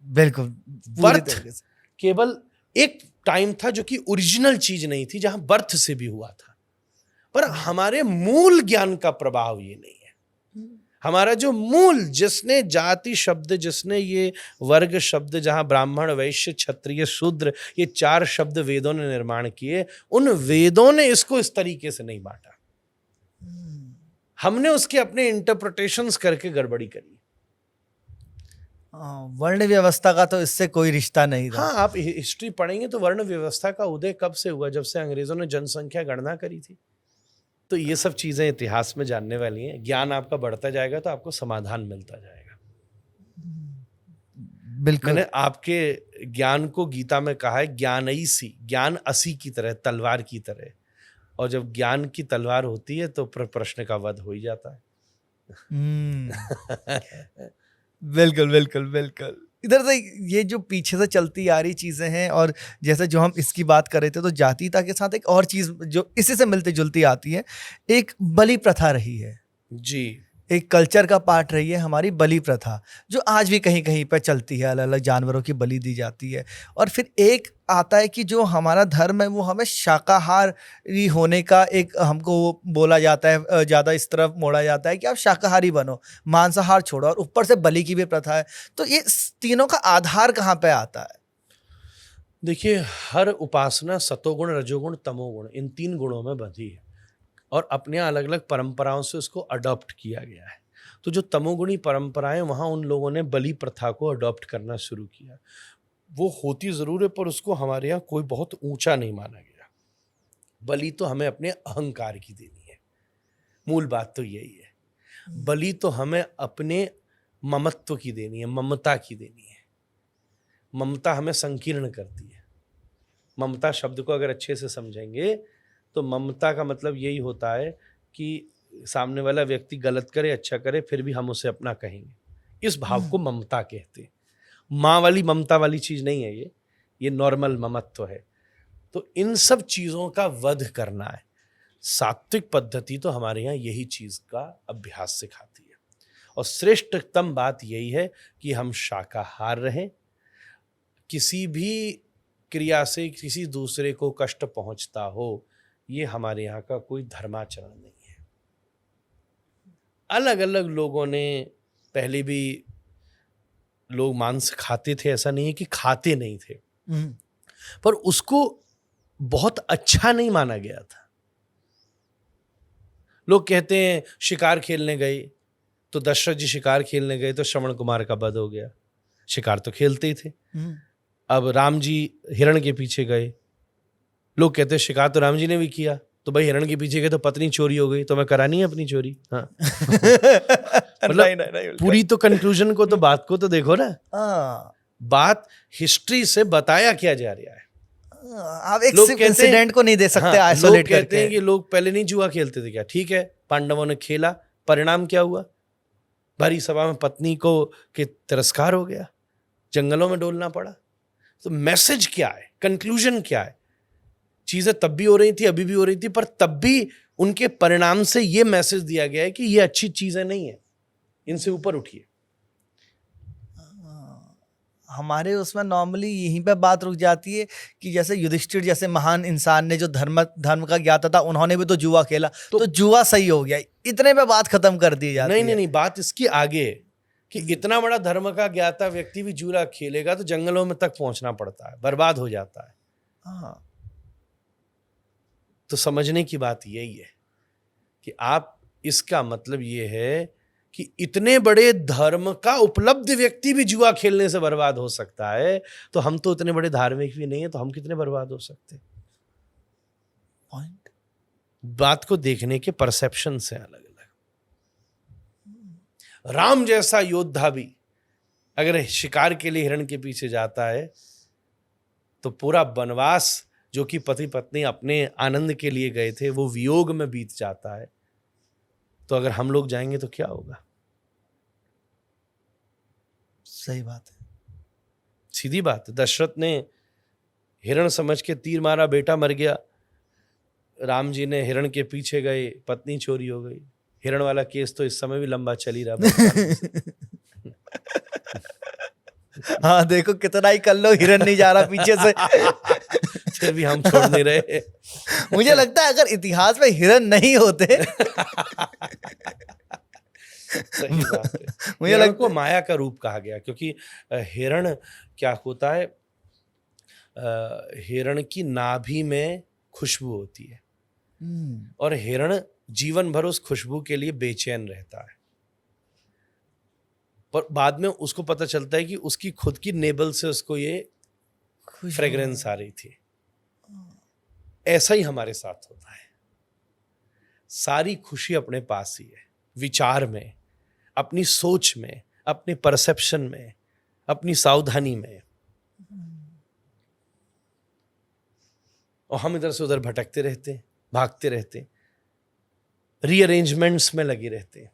Speaker 2: बिल्कुल।
Speaker 1: बर्थ केवल एक टाइम था जो कि ओरिजिनल चीज नहीं थी, जहां बर्थ से भी हुआ था, पर हमारे मूल ज्ञान का प्रभाव ये नहीं है। हमारा जो मूल, जिसने जाति शब्द, जिसने ये वर्ग शब्द, जहां ब्राह्मण वैश्य क्षत्रिय शूद्र, ये 4 शब्द वेदों ने निर्माण किए, उन वेदों ने इसको इस तरीके से नहीं बांटा। हमने उसके अपने इंटरप्रिटेशंस करके गड़बड़ी करी।
Speaker 2: वर्ण व्यवस्था का तो इससे कोई रिश्ता नहीं था।
Speaker 1: हाँ, आप हिस्ट्री पढ़ेंगे तो वर्ण व्यवस्था का उदय कब से हुआ? जब से अंग्रेजों ने जनसंख्या गणना करी थी। तो ये सब चीजें इतिहास में जानने वाली हैं। ज्ञान आपका बढ़ता जाएगा तो आपको समाधान मिलता जाएगा।
Speaker 2: बिल्कुल।
Speaker 1: मैंने आपके ज्ञान को गीता में कहा है ज्ञानईसी, ज्ञान असी की तरह, तलवार की तरह, और जब ज्ञान की तलवार होती है तो प्रश्न का वध हो ही जाता है।
Speaker 2: बिल्कुल बिल्कुल बिल्कुल। इधर से ये जो पीछे से चलती आ रही चीजें हैं, और जैसे जो हम इसकी बात कर रहे थे, तो जातीयता के साथ एक और चीज जो इसी से मिलती जुलती आती है, एक बलि प्रथा रही है
Speaker 1: जी।
Speaker 2: एक कल्चर का पार्ट रही है हमारी बलि प्रथा, जो आज भी कहीं कहीं पर चलती है, अलग अलग जानवरों की बलि दी जाती है। और फिर एक आता है कि जो हमारा धर्म है वो हमें शाकाहारी होने का एक हमको बोला जाता है, ज़्यादा इस तरफ मोड़ा जाता है कि आप शाकाहारी बनो, मांसाहार छोड़ो, और ऊपर से बलि की भी प्रथा है। तो ये तीनों का आधार कहाँ पे आता है?
Speaker 1: देखिए, हर उपासना सतोगुण, रजोगुण, तमोगुण, इन 3 गुणों में बंधी है, और अपने अलग अलग परंपराओं से उसको अडॉप्ट किया गया है। तो जो तमोगुणी परंपराएं, वहाँ उन लोगों ने बलि प्रथा को अडॉप्ट करना शुरू किया। वो होती ज़रूर है, पर उसको हमारे यहाँ कोई बहुत ऊंचा नहीं माना गया। बलि तो हमें अपने अहंकार की देनी है, मूल बात तो यही है। बलि तो हमें अपने ममत्व की देनी है, ममता की देनी है। ममता हमें संकीर्ण करती है। ममता शब्द को अगर अच्छे से समझेंगे तो ममता का मतलब यही होता है कि सामने वाला व्यक्ति गलत करे, अच्छा करे, फिर भी हम उसे अपना कहेंगे। इस भाव को ममता कहते हैं। माँ वाली ममता वाली चीज नहीं है ये नॉर्मल ममत्व है। तो इन सब चीजों का वध करना है। सात्विक पद्धति तो हमारे यहाँ यही चीज का अभ्यास सिखाती है, और श्रेष्ठतम बात यही है कि हम शाकाहार रहें। किसी भी क्रिया से किसी दूसरे को कष्ट पहुंचता हो, ये हमारे यहाँ का कोई धर्माचरण नहीं है। अलग अलग लोगों ने, पहले भी लोग मांस खाते थे, ऐसा नहीं है कि खाते नहीं थे, पर उसको बहुत अच्छा नहीं माना गया था। लोग कहते हैं शिकार खेलने गए तो दशरथ जी शिकार खेलने गए तो श्रवण कुमार का वध हो गया। शिकार तो खेलते ही थे। अब राम जी हिरण के पीछे गए, लोग कहते हैं शिकार तो राम जी ने भी किया, तो भाई हिरण के पीछे गए तो पत्नी चोरी हो गई, तो मैं करानी है अपनी चोरी। हाँ। मतलब पूरी तो कंक्लूजन को, तो बात को तो देखो ना। बात हिस्ट्री से बताया क्या जा रहा है।
Speaker 2: आप एक इंसिडेंट को नहीं दे सकते आइसोलेट करके।
Speaker 1: कहते हैं कि लोग पहले नहीं जुआ खेलते थे क्या? ठीक है, पांडवों ने खेला, परिणाम क्या हुआ? भरी सभा में पत्नी को के तिरस्कार हो गया, जंगलों में डोलना पड़ा। तो मैसेज क्या है, कंक्लूजन क्या है? चीजें तब भी हो रही थी, अभी भी हो रही थी, पर तब भी उनके परिणाम से यह मैसेज दिया गया है कि ये अच्छी चीजें नहीं है, इनसे ऊपर उठिए।
Speaker 2: हमारे उसमें नॉर्मली यहीं पे बात रुक जाती है कि जैसे युधिष्ठिर जैसे महान इंसान ने जो धर्म का ज्ञाता था, उन्होंने भी तो जुआ खेला, तो जुआ सही हो गया, इतने पे बात खत्म कर दी जाती है।
Speaker 1: नहीं, बात इसकी आगे है। कि इतना बड़ा धर्म का ज्ञाता व्यक्ति भी जुआ खेलेगा तो जंगलों में तक पहुंचना पड़ता है, बर्बाद हो जाता है।
Speaker 2: हाँ,
Speaker 1: तो समझने की बात यही है कि आप, इसका मतलब ये है कि इतने बड़े धर्म का उपलब्ध व्यक्ति भी जुआ खेलने से बर्बाद हो सकता है, तो हम तो इतने बड़े धार्मिक भी नहीं है, तो हम कितने बर्बाद हो सकते हैं?
Speaker 2: पॉइंट।
Speaker 1: बात को देखने के परसेप्शन से अलग अलग। राम जैसा योद्धा भी अगर शिकार के लिए हिरण के पीछे जाता है तो पूरा वनवास जो कि पति पत्नी अपने आनंद के लिए गए थे वो वियोग में बीत जाता है। तो अगर हम लोग जाएंगे तो क्या होगा?
Speaker 2: सही बात है।
Speaker 1: सीधी बात है। दशरथ ने हिरण समझ के तीर मारा, बेटा मर गया। राम जी ने हिरण के पीछे गए, पत्नी चोरी हो गई। हिरण वाला केस तो इस समय भी लंबा चल ही रहा है।
Speaker 2: हाँ, देखो कितना ही कर लो, हिरन नहीं जा रहा पीछे से।
Speaker 1: फिर भी हम छोड़ नहीं रहे।
Speaker 2: मुझे लगता है अगर इतिहास में हिरन नहीं होते
Speaker 1: सही बात है।
Speaker 2: मुझे
Speaker 1: हिरण
Speaker 2: लगता
Speaker 1: को माया का रूप कहा गया क्योंकि हिरण क्या होता है, हिरण की नाभि में खुशबू होती है और हिरण जीवन भर उस खुशबू के लिए बेचैन रहता है। पर बाद में उसको पता चलता है कि उसकी खुद की नेबल से उसको ये फ्रेग्रेंस आ रही थी। ऐसा ही हमारे साथ होता है। सारी खुशी अपने पास ही है, विचार में, अपनी सोच में, अपने परसेप्शन में, अपनी सावधानी में। और हम इधर से उधर भटकते रहते हैं, भागते रहते हैं, रीअरेंजमेंट्स में लगे रहते हैं।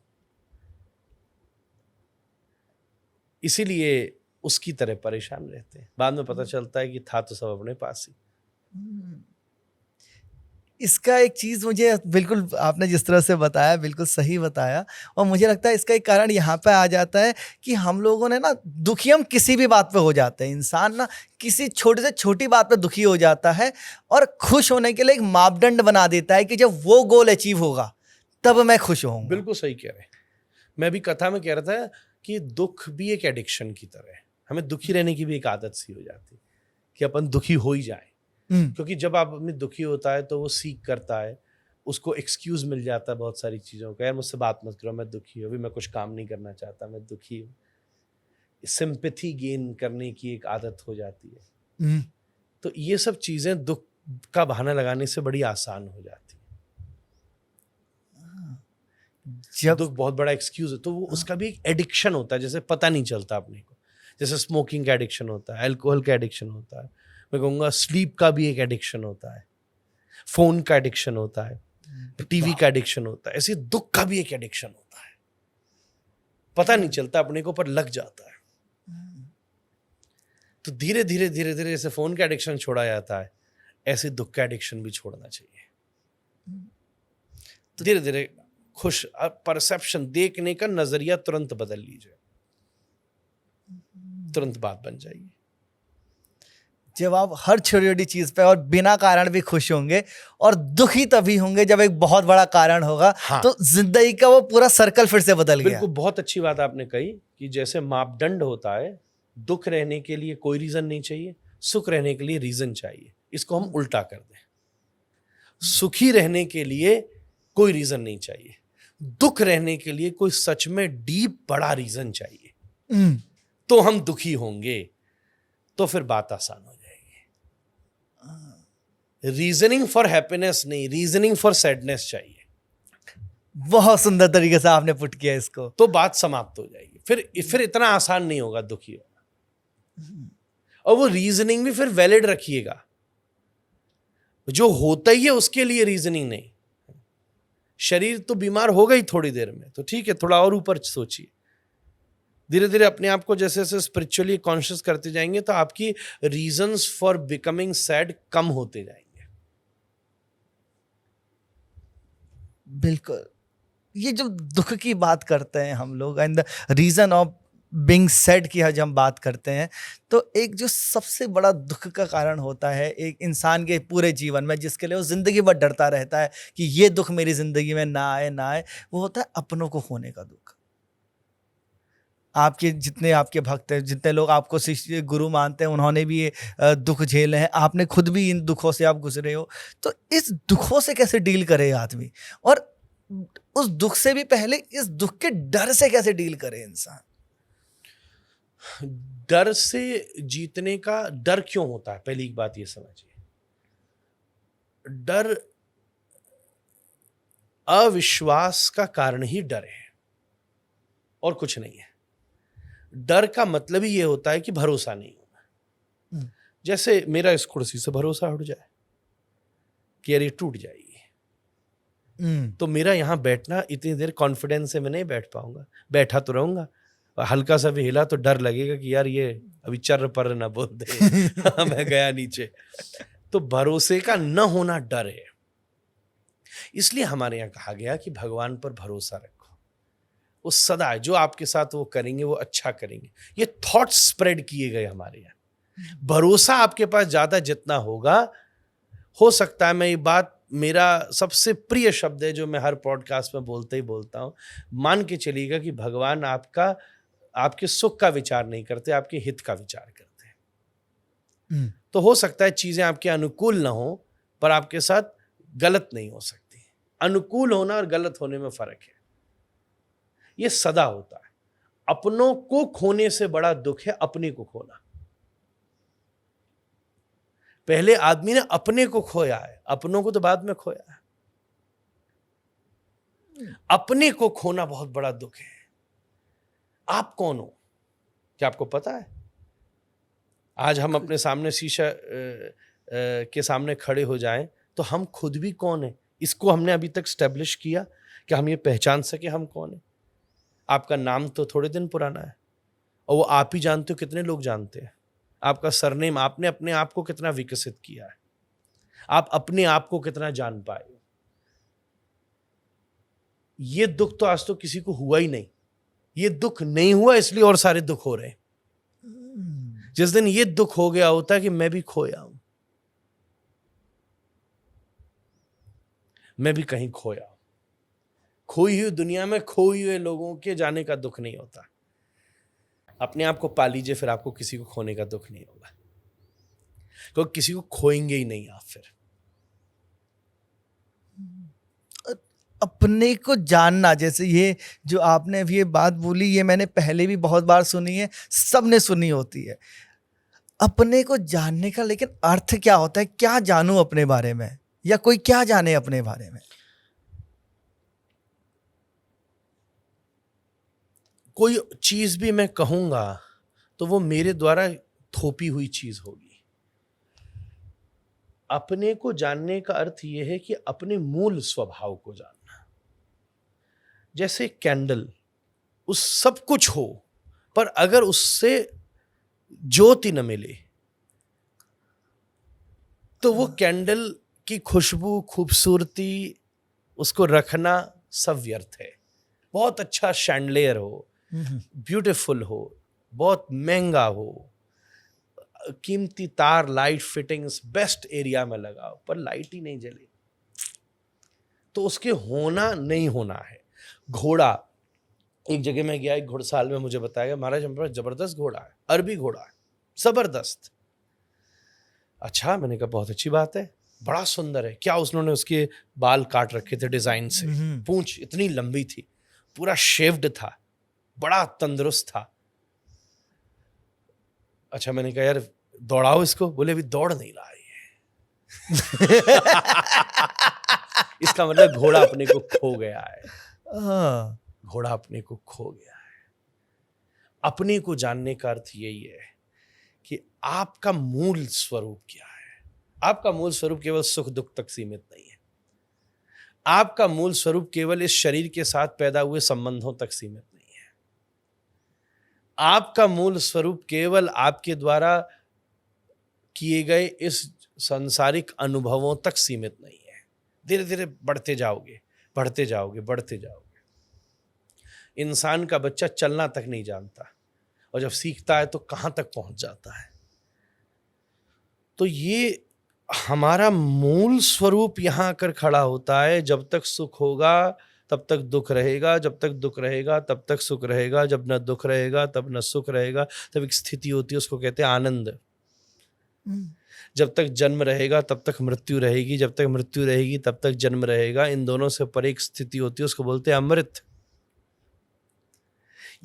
Speaker 1: इसीलिए उसकी तरह परेशान रहते हैं। बाद में पता चलता है कि था तो सब अपने पास ही।
Speaker 2: इसका एक चीज़ मुझे बिल्कुल, आपने जिस तरह से बताया बिल्कुल सही बताया, और मुझे लगता है इसका एक कारण यहाँ पे आ जाता है कि हम लोगों ने ना, दुखी हम किसी भी बात पे हो जाते हैं। इंसान ना किसी छोटे से छोटी बात पे दुखी हो जाता है और खुश होने के लिए एक मापदंड बना देता है कि जब वो गोल अचीव होगा तब मैं खुश होऊंगा।
Speaker 1: बिल्कुल सही कह रहे हैं। मैं भी कथा में कह रहा था कि दुख भी एक एडिक्शन की तरह है। हमें दुखी रहने की भी एक आदत सी हो जाती है कि अपन दुखी हो ही जाए। क्योंकि जब आप अपनी दुखी होता है तो वो सीख करता है, उसको एक्सक्यूज मिल जाता है बहुत सारी चीज़ों का। यार मुझसे बात मत करो, मैं दुखी हूँ, अभी मैं कुछ काम नहीं करना चाहता, मैं दुखी हूँ। सिंपैथी गेन करने की एक आदत हो जाती है। तो ये सब चीज़ें दुख का बहाना लगाने से बड़ी आसान हो जाती है। जब दुख बहुत बड़ा एक्सक्यूज है तो वो उसका भी एक एडिक्शन होता है, जैसे पता नहीं चलता अपने को। जैसे स्मोकिंग का एडिक्शन होता है, अल्कोहल का एडिक्शन होता है, मैं कहूँगा स्लीप का भी एक एडिक्शन होता है, फोन का एडिक्शन होता है, टीवी का एडिक्शन होता है। ऐसे दुख का भी एक एडिक्शन होता है, पता नहीं चलता अपने को पर लग जाता है। तो धीरे धीरे धीरे धीरे जैसे फोन का एडिक्शन छोड़ा जाता है, ऐसे दुख का एडिक्शन भी छोड़ना चाहिए। तो धीरे धीरे खुश परसेप्शन, देखने का नजरिया तुरंत बदल लीजिए, तुरंत बात बन जाएगी।
Speaker 2: जब आप हर छोटी छोटी चीज पे और बिना कारण भी खुश होंगे, और दुखी तभी होंगे जब एक बहुत बड़ा कारण होगा। हाँ। तो जिंदगी का वो पूरा सर्कल फिर से बदल गया।
Speaker 1: बिल्कुल, बहुत अच्छी बात आपने कही कि जैसे मापदंड होता है, दुख रहने के लिए कोई रीजन नहीं चाहिए, सुख रहने के लिए रीजन चाहिए। इसको हम उल्टा कर दें, सुखी रहने के लिए कोई रीजन नहीं चाहिए, दुख रहने के लिए कोई सच में डीप बड़ा रीजन चाहिए, तो हम दुखी होंगे। तो फिर बात आसान हो जाएगी। रीजनिंग फॉर हैप्पीनेस नहीं, रीजनिंग फॉर सैडनेस चाहिए।
Speaker 2: बहुत सुंदर तरीके से आपने पुट किया इसको।
Speaker 1: तो बात समाप्त हो जाएगी। फिर इतना आसान नहीं होगा दुखी होना। और वो रीजनिंग भी फिर वैलिड रखिएगा, जो होता ही है उसके लिए रीजनिंग नहीं। शरीर तो बीमार हो गई थोड़ी देर में, तो ठीक है, थोड़ा और ऊपर सोचिए। धीरे धीरे अपने आप को जैसे जैसे स्पिरिचुअली कॉन्शियस करते जाएंगे तो आपकी रीजंस फॉर बिकमिंग सैड कम होते जाएंगे।
Speaker 2: बिल्कुल। ये जो दुख की बात करते हैं हम लोग, and the reason of being sad की जब हम बात करते हैं, तो एक जो सबसे बड़ा दुख का कारण होता है एक इंसान के पूरे जीवन में, जिसके लिए वो जिंदगी भर डरता रहता है कि ये दुख मेरी जिंदगी में ना आए ना आए, वो होता है अपनों को खोने का दुख। आपके जितने आपके भक्त हैं, जितने लोग आपको शिष्य गुरु मानते हैं, उन्होंने भी ये दुख झेले हैं, आपने खुद भी इन दुखों से आप गुजरे हो। तो इस दुखों से कैसे डील करे आदमी, और उस दुख से भी पहले इस दुख के डर से कैसे डील करे इंसान?
Speaker 1: डर से जीतने का, डर क्यों होता है, पहली एक बात ये समझिए। डर अविश्वास का कारण ही डर है, और कुछ नहीं है। डर का मतलब ही ये होता है कि भरोसा नहीं होना। जैसे मेरा इस कुर्सी से भरोसा उठ जाए कि यार ये टूट जाएगी, तो मेरा यहां बैठना, इतनी देर कॉन्फिडेंस से मैं नहीं बैठ पाऊंगा। बैठा तो रहूंगा, हल्का सा भी हिला तो डर लगेगा कि यार ये अभी चर्र पर ना बोल दे मैं गया नीचे। तो भरोसे का न होना डर है। इसलिए हमारे यहाँ कहा गया कि भगवान पर भरोसा रखो, वो सदा जो आपके साथ वो करेंगे वो अच्छा करेंगे। ये थॉट्स स्प्रेड किए गए हमारे यहाँ। भरोसा आपके पास ज्यादा जितना होगा, हो सकता है, मैं ये बात, मेरा सबसे प्रिय शब्द है जो मैं हर पॉडकास्ट में बोलते ही बोलता हूं, मान के चलिएगा कि भगवान आपके सुख का विचार नहीं करते, आपके हित का विचार करते हैं। तो हो सकता है चीजें आपके अनुकूल ना हो, पर आपके साथ गलत नहीं हो सकती। अनुकूल होना और गलत होने में फर्क है। यह सदा होता है। अपनों को खोने से बड़ा दुख है अपने को खोना। पहले आदमी ने अपने को खोया है, अपनों को तो बाद में खोया है। अपने को खोना बहुत बड़ा दुख है। आप कौन हो, क्या आपको पता है? आज हम अपने सामने शीशा के सामने खड़े हो जाएं तो हम खुद भी कौन है, इसको हमने अभी तक स्टैब्लिश किया कि हम ये पहचान सके हम कौन है। आपका नाम तो थोड़े दिन पुराना है, और वो आप ही जानते हो, कितने लोग जानते हैं आपका सरनेम। आपने अपने आप को कितना विकसित किया है, आप अपने आप को कितना जान पाए। ये दुख तो आज तो किसी को हुआ ही नहीं। ये दुख नहीं हुआ इसलिए और सारे दुख हो रहे हैं। जिस दिन ये दुख हो गया होता है कि मैं भी खोया हूं, मैं भी कहीं खोया हूं, खोई हुई दुनिया में खोई हुए लोगों के जाने का दुख नहीं होता। अपने आप को पा लीजिए, फिर आपको किसी को खोने का दुख नहीं होगा, क्योंकि किसी को खोएंगे ही नहीं आप। फिर
Speaker 2: अपने को जानना, जैसे ये जो आपने अभी ये बात बोली, ये मैंने पहले भी बहुत बार सुनी है, सबने सुनी होती है। अपने को जानने का लेकिन अर्थ क्या होता है? क्या जानूं अपने बारे में, या कोई क्या जाने अपने बारे में?
Speaker 1: कोई चीज भी मैं कहूंगा तो वो मेरे द्वारा थोपी हुई चीज होगी। अपने को जानने का अर्थ यह है कि अपने मूल स्वभाव को जानना। जैसे कैंडल, उस सब कुछ हो, पर अगर उससे ज्योति न मिले तो वो कैंडल की खुशबू, खूबसूरती, उसको रखना सब व्यर्थ है। बहुत अच्छा शैंडलियर हो, ब्यूटीफुल हो, बहुत महंगा हो, कीमती तार, लाइट फिटिंग्स बेस्ट एरिया में लगाओ, पर लाइट ही नहीं जले तो उसके होना नहीं होना है। घोड़ा, एक जगह में गया, एक घुड़साल में मुझे बताया गया, महाराज हमारे पास जबरदस्त घोड़ा है, अरबी घोड़ा है, जबरदस्त। अच्छा, मैंने कहा बहुत अच्छी बात है, बड़ा सुंदर है। क्या उन्होंने उसके बाल काट रखे थे डिजाइन से, पूंछ इतनी लंबी थी, पूरा शेव्ड था, बड़ा तंदुरुस्त था। अच्छा, मैंने कहा यार दौड़ाओ इसको। बोले अभी दौड़ नहीं रहा है इसका मतलब घोड़ा अपने को खो गया है। घोड़ा अपने को खो गया है। अपने को जानने का अर्थ यही है कि आपका मूल स्वरूप क्या है। आपका मूल स्वरूप केवल सुख दुख तक सीमित नहीं है। आपका मूल स्वरूप केवल इस शरीर के साथ पैदा हुए संबंधों तक सीमित नहीं है। आपका मूल स्वरूप केवल आपके द्वारा किए गए इस सांसारिक अनुभवों तक सीमित नहीं है। धीरे धीरे बढ़ते जाओगे, बढ़ते जाओगे, बढ़ते जाओगे। इंसान का बच्चा चलना तक नहीं जानता, और जब सीखता है तो कहां तक पहुंच जाता है। तो ये हमारा मूल स्वरूप यहां आकर खड़ा होता है। जब तक सुख होगा तब तक दुख रहेगा, जब तक दुख रहेगा तब तक सुख रहेगा, जब न दुख रहेगा तब न सुख रहेगा, तब एक स्थिति होती है उसको कहते हैं आनंद। जब तक जन्म रहेगा तब तक मृत्यु रहेगी, जब तक मृत्यु रहेगी तब तक जन्म रहेगा, इन दोनों से परे एक स्थिति होती है उसको बोलते हैं अमृत।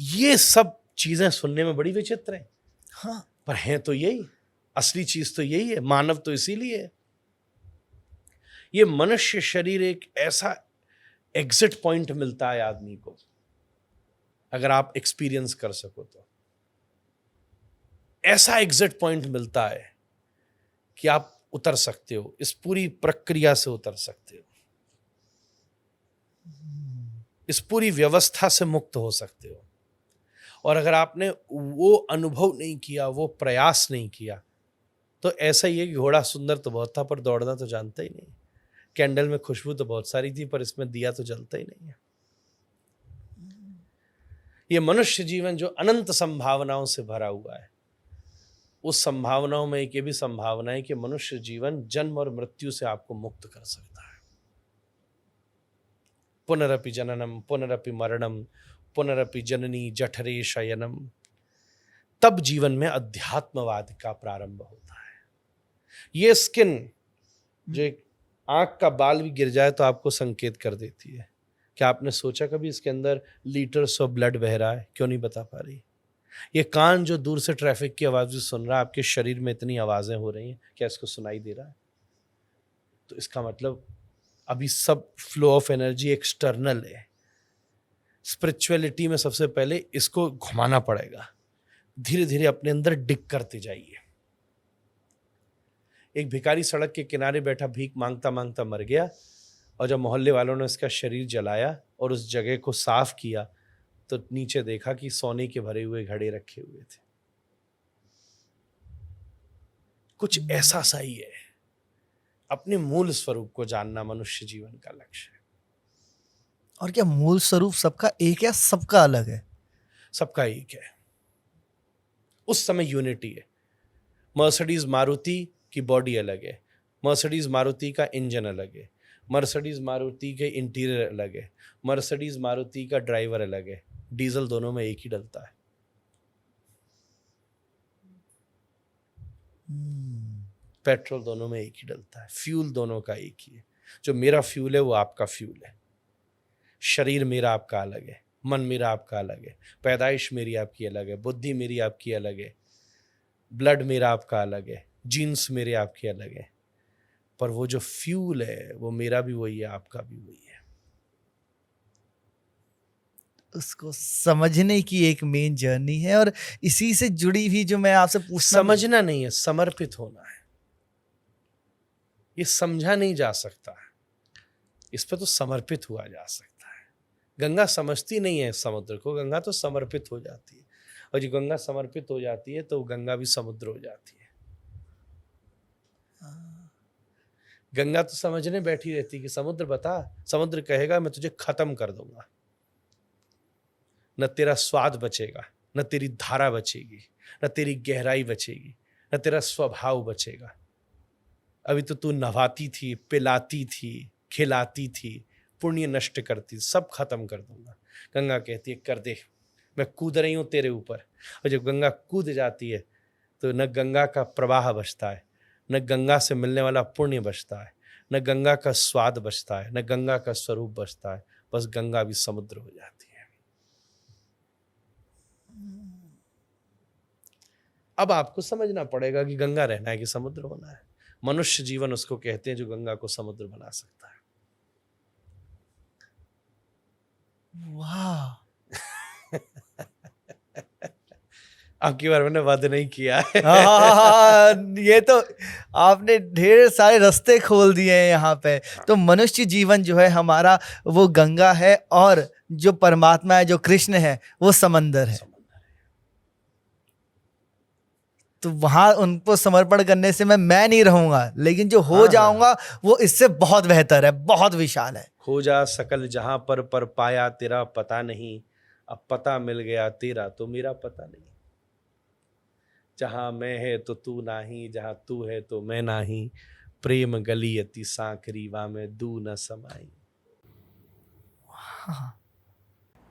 Speaker 1: ये सब चीजें सुनने में बड़ी विचित्र हैं,
Speaker 2: हाँ,
Speaker 1: पर हैं तो यही, असली चीज तो यही है, मानव तो इसीलिए है। ये मनुष्य शरीर एक ऐसा एग्जिट पॉइंट मिलता है आदमी को, अगर आप एक्सपीरियंस कर सको तो ऐसा एग्जिट पॉइंट मिलता है कि आप उतर सकते हो, इस पूरी प्रक्रिया से उतर सकते हो, इस पूरी व्यवस्था से मुक्त हो सकते हो। और अगर आपने वो अनुभव नहीं किया, वो प्रयास नहीं किया, तो ऐसा ही है कि घोड़ा सुंदर तो बहुत था पर दौड़ना तो जानता ही नहीं, कैंडल में खुशबू तो बहुत सारी थी पर इसमें दिया तो जलता ही नहीं है। ये मनुष्य जीवन जो अनंत संभावनाओं से भरा हुआ है, उस संभावनाओं में एक ये भी संभावना है कि मनुष्य जीवन जन्म और मृत्यु से आपको मुक्त कर सकता है। पुनरपि जननम पुनरपि मरणम पुनरपि जननी जठरे शयनम, तब जीवन में अध्यात्मवाद का प्रारंभ होता है। ये स्किन जो एक आंख का बाल भी गिर जाए तो आपको संकेत कर देती है। क्या आपने सोचा कभी इसके अंदर लीटर्स ऑफ ब्लड बह रहा है? क्यों नहीं बता पा रही? ये कान जो दूर से ट्रैफिक की आवाज भी सुन रहा है, आपके शरीर में इतनी आवाजें हो रही हैं, क्या इसको सुनाई दे रहा है? तो इसका मतलब अभी सब फ्लो ऑफ एनर्जी एक्सटर्नल है। स्पिरिचुअलिटी में सबसे पहले इसको घुमाना पड़ेगा, धीरे धीरे अपने अंदर डिग करते जाइए। एक भिखारी सड़क के किनारे बैठा भीख मांगता मांगता मर गया, और जब मोहल्ले वालों ने उसका शरीर जलाया और उस जगह को साफ किया तो नीचे देखा कि सोने के भरे हुए घड़े रखे हुए थे। कुछ ऐसा सा ही है, अपने मूल स्वरूप को जानना मनुष्य जीवन का लक्ष्य है।
Speaker 2: और क्या मूल स्वरूप सबका एक है, सबका अलग है?
Speaker 1: सबका एक है। उस समय यूनिटी है। मर्सिडीज मारुति की बॉडी अलग है, मर्सिडीज मारुति का इंजन अलग है, मर्सिडीज मारुति के इंटीरियर अलग है, मर्सिडीज मारुति का ड्राइवर अलग है, डीजल दोनों में एक ही डलता है। पेट्रोल दोनों में एक ही डलता है, फ्यूल दोनों का एक ही है। जो मेरा फ्यूल है वो आपका फ्यूल है। शरीर मेरा आपका अलग है, मन मेरा आपका अलग है, पैदाइश मेरी आपकी अलग है, बुद्धि मेरी आपकी अलग है, ब्लड मेरा आपका अलग है, जीन्स मेरे आपके अलग है, पर वो जो फ्यूल है वो मेरा भी वही है, आपका भी वही है।
Speaker 2: उसको समझने की एक मेन जर्नी है, और इसी से जुड़ी हुई जो मैं आपसे पूछना,
Speaker 1: समझना नहीं है, समर्पित होना है। ये समझा नहीं जा सकता, इस पे तो समर्पित हुआ जा सकता है। गंगा समझती नहीं है समुद्र को, गंगा तो समर्पित हो जाती है, और जब गंगा समर्पित हो जाती है तो गंगा भी समुद्र हो जाती है। गंगा तो समझने बैठी रहती है कि समुद्र बता, समुद्र कहेगा मैं तुझे खत्म कर दूंगा, न तेरा स्वाद बचेगा, न तेरी धारा बचेगी, न तेरी गहराई बचेगी, न तेरा स्वभाव बचेगा। अभी तो तू नहाती थी, पिलाती थी, खिलाती थी, पुण्य नष्ट करती, सब खत्म कर दूंगा। गंगा कहती है कर दे, मैं कूद रही हूं तेरे ऊपर। और जब गंगा कूद जाती है तो न गंगा का प्रवाह बचता है, न गंगा से मिलने वाला पुण्य बचता है, न गंगा का स्वाद बचता है, न गंगा का स्वरूप बचता है, बस गंगा भी समुद्र हो जाती है। अब आपको समझना पड़ेगा कि गंगा रहना है कि समुद्र होना है। मनुष्य जीवन उसको कहते हैं जो गंगा को समुद्र बना सकता है।
Speaker 2: वाह,
Speaker 1: आपकी बार मैंने वाद नहीं किया है।
Speaker 2: ये तो आपने ढेर सारे रास्ते खोल दिए हैं यहाँ पे। तो मनुष्य जीवन जो है हमारा वो गंगा है, और जो परमात्मा है, जो कृष्ण है, वो समंदर है। तो वहां उनको समर्पण करने से मैं नहीं रहूंगा, लेकिन जो हो जाऊंगा वो इससे बहुत बेहतर है, बहुत विशाल है।
Speaker 1: खो जा सकल जहां पर पाया तेरा पता नहीं, अब पता मिल गया तेरा तो मेरा पता नहीं। जहां मैं है तो तू नाही, जहां तू है तो मैं नाही, प्रेम गली अति सांकरी वा में दू न समाई।
Speaker 2: हाँ।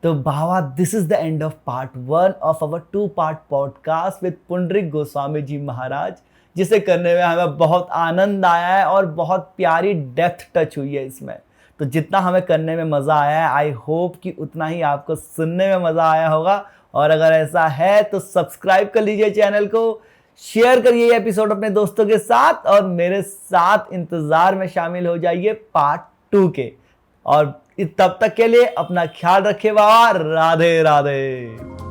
Speaker 2: तो बाबा, this is the end of part 1 of our 2 part podcast with Pundrik Goswami ji Maharaj, जिसे करने में हमें बहुत आनंद आया है और बहुत प्यारी डेप्थ टच हुई है इसमें। तो जितना हमें करने में मज़ा आया है, आई होप कि उतना ही आपको सुनने में मज़ा आया होगा। और अगर ऐसा है तो सब्सक्राइब कर लीजिए चैनल को, शेयर करिए ये एपिसोड अपने दोस्तों के साथ और मेरे साथ इंतज़ार में शामिल हो जाइए पार्ट 2 के। और तब तक के लिए अपना ख्याल रखिए बाबा। राधे राधे।